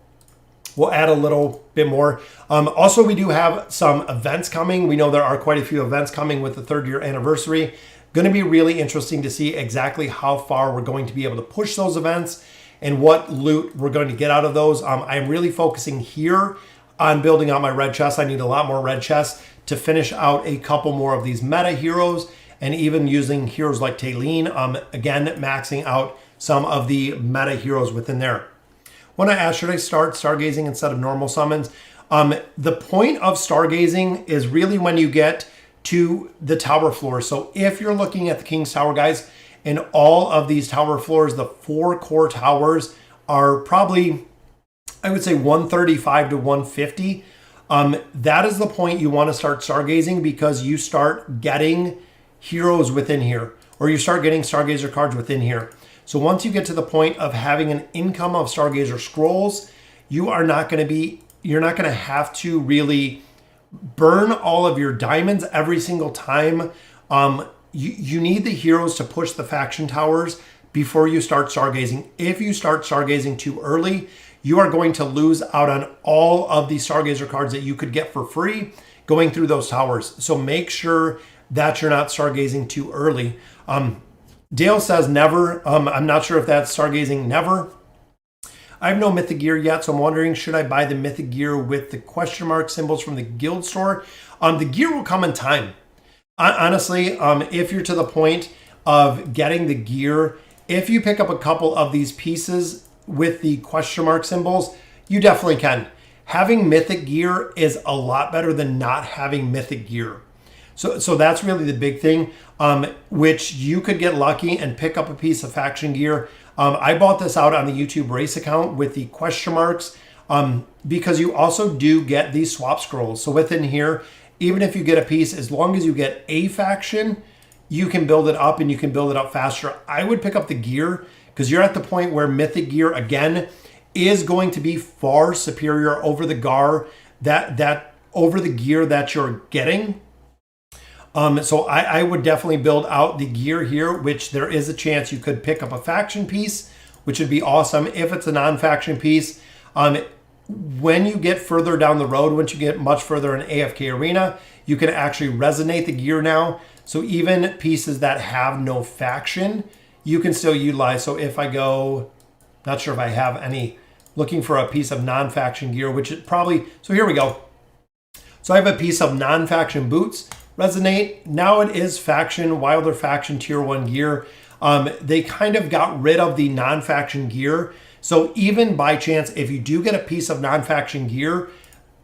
We'll add a little bit more. Also, we do have some events coming. We know there are quite a few events coming with the 3rd year anniversary. Going to be really interesting to see exactly how far we're going to be able to push those events and what loot we're going to get out of those. I'm really focusing here on building out my red chest. I need a lot more red chests to finish out a couple more of these meta heroes, and even using heroes like Taylene, again, maxing out some of the meta heroes within there. When I asked, should I start Stargazing instead of normal summons? The point of Stargazing is really when you get to the tower floor. So if you're looking at the King's Tower, guys, and all of these tower floors, the 4 core towers are probably, I would say, 135 to 150. That is the point you want to start Stargazing, because you start getting heroes within here, or you start getting Stargazer cards within here. So once you get to the point of having an income of Stargazer scrolls, you're not going to have to really burn all of your diamonds every single time. You need the heroes to push the faction towers before you start Stargazing. If you start Stargazing too early, you are going to lose out on all of the Stargazer cards that you could get for free going through those towers. So make sure that you're not Stargazing too early. Dale says never. I'm not sure if that's Stargazing never. I have no mythic gear yet, so I'm wondering, should I buy the mythic gear with the question mark symbols from the guild store? The gear will come in time. Honestly, if you're to the point of getting the gear, if you pick up a couple of these pieces with the question mark symbols, you definitely can. Having mythic gear is a lot better than not having mythic gear. So that's really the big thing, which you could get lucky and pick up a piece of faction gear. I bought this out on the YouTube race account with the question marks, because you also do get these swap scrolls. So within here, even if you get a piece, as long as you get a faction, you can build it up, and you can build it up faster. I would pick up the gear, because you're at the point where mythic gear, again, is going to be far superior over the GAR, over the gear that you're getting. So I would definitely build out the gear here, which there is a chance you could pick up a faction piece, which would be awesome. If it's a non-faction piece, when you get further down the road, once you get much further in AFK Arena, you can actually resonate the gear now. So even pieces that have no faction, you can still utilize. So if I go, not sure if I have any, looking for a piece of non-faction gear, which it probably, so here we go. So I have a piece of non-faction boots. Resonate. Now it is faction, Wilder faction tier 1 gear. They kind of got rid of the non-faction gear. So even by chance, if you do get a piece of non-faction gear,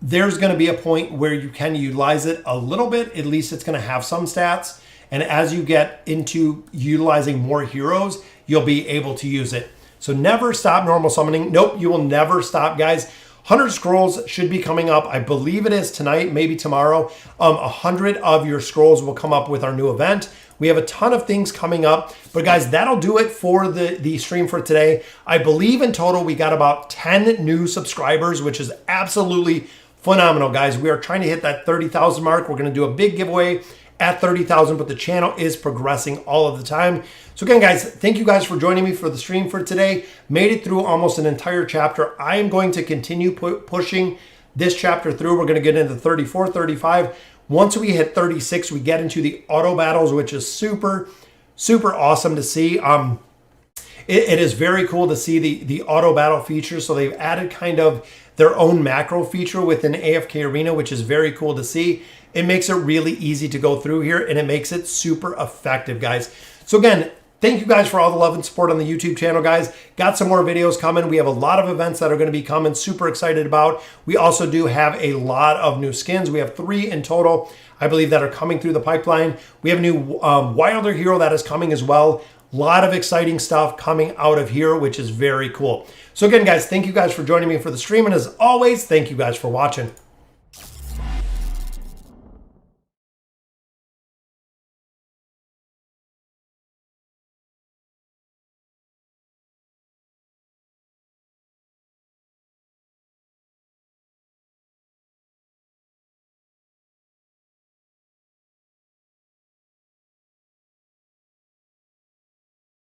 there's going to be a point where you can utilize it a little bit. At least it's going to have some stats. And as you get into utilizing more heroes, you'll be able to use it. So never stop normal summoning. Nope, you will never stop, guys. 100 scrolls should be coming up. I believe it is tonight, maybe tomorrow. 100 of your scrolls will come up with our new event. We have a ton of things coming up. But guys, that'll do it for the stream for today. I believe in total we got about 10 new subscribers, which is absolutely phenomenal, guys. We are trying to hit that 30,000 mark. We're going to do a big giveaway at 30,000, but the channel is progressing all of the time. So again, guys, thank you guys for joining me for the stream for today. Made it through almost an entire chapter. I am going to continue pushing this chapter through. We're going to get into 34, 35. Once we hit 36, we get into the auto battles, which is super, super awesome to see. It is very cool to see the auto battle feature. So they've added kind of their own macro feature within AFK Arena, which is very cool to see. It makes it really easy to go through here, and it makes it super effective, guys. So again, thank you guys for all the love and support on the YouTube channel, guys. Got some more videos coming. We have a lot of events that are going to be coming. Super excited about. We also do have a lot of new skins. We have 3 in total, I believe, that are coming through the pipeline. We have a new Wilder hero that is coming as well. A lot of exciting stuff coming out of here, which is very cool. So again, guys, thank you guys for joining me for the stream. And as always, thank you guys for watching.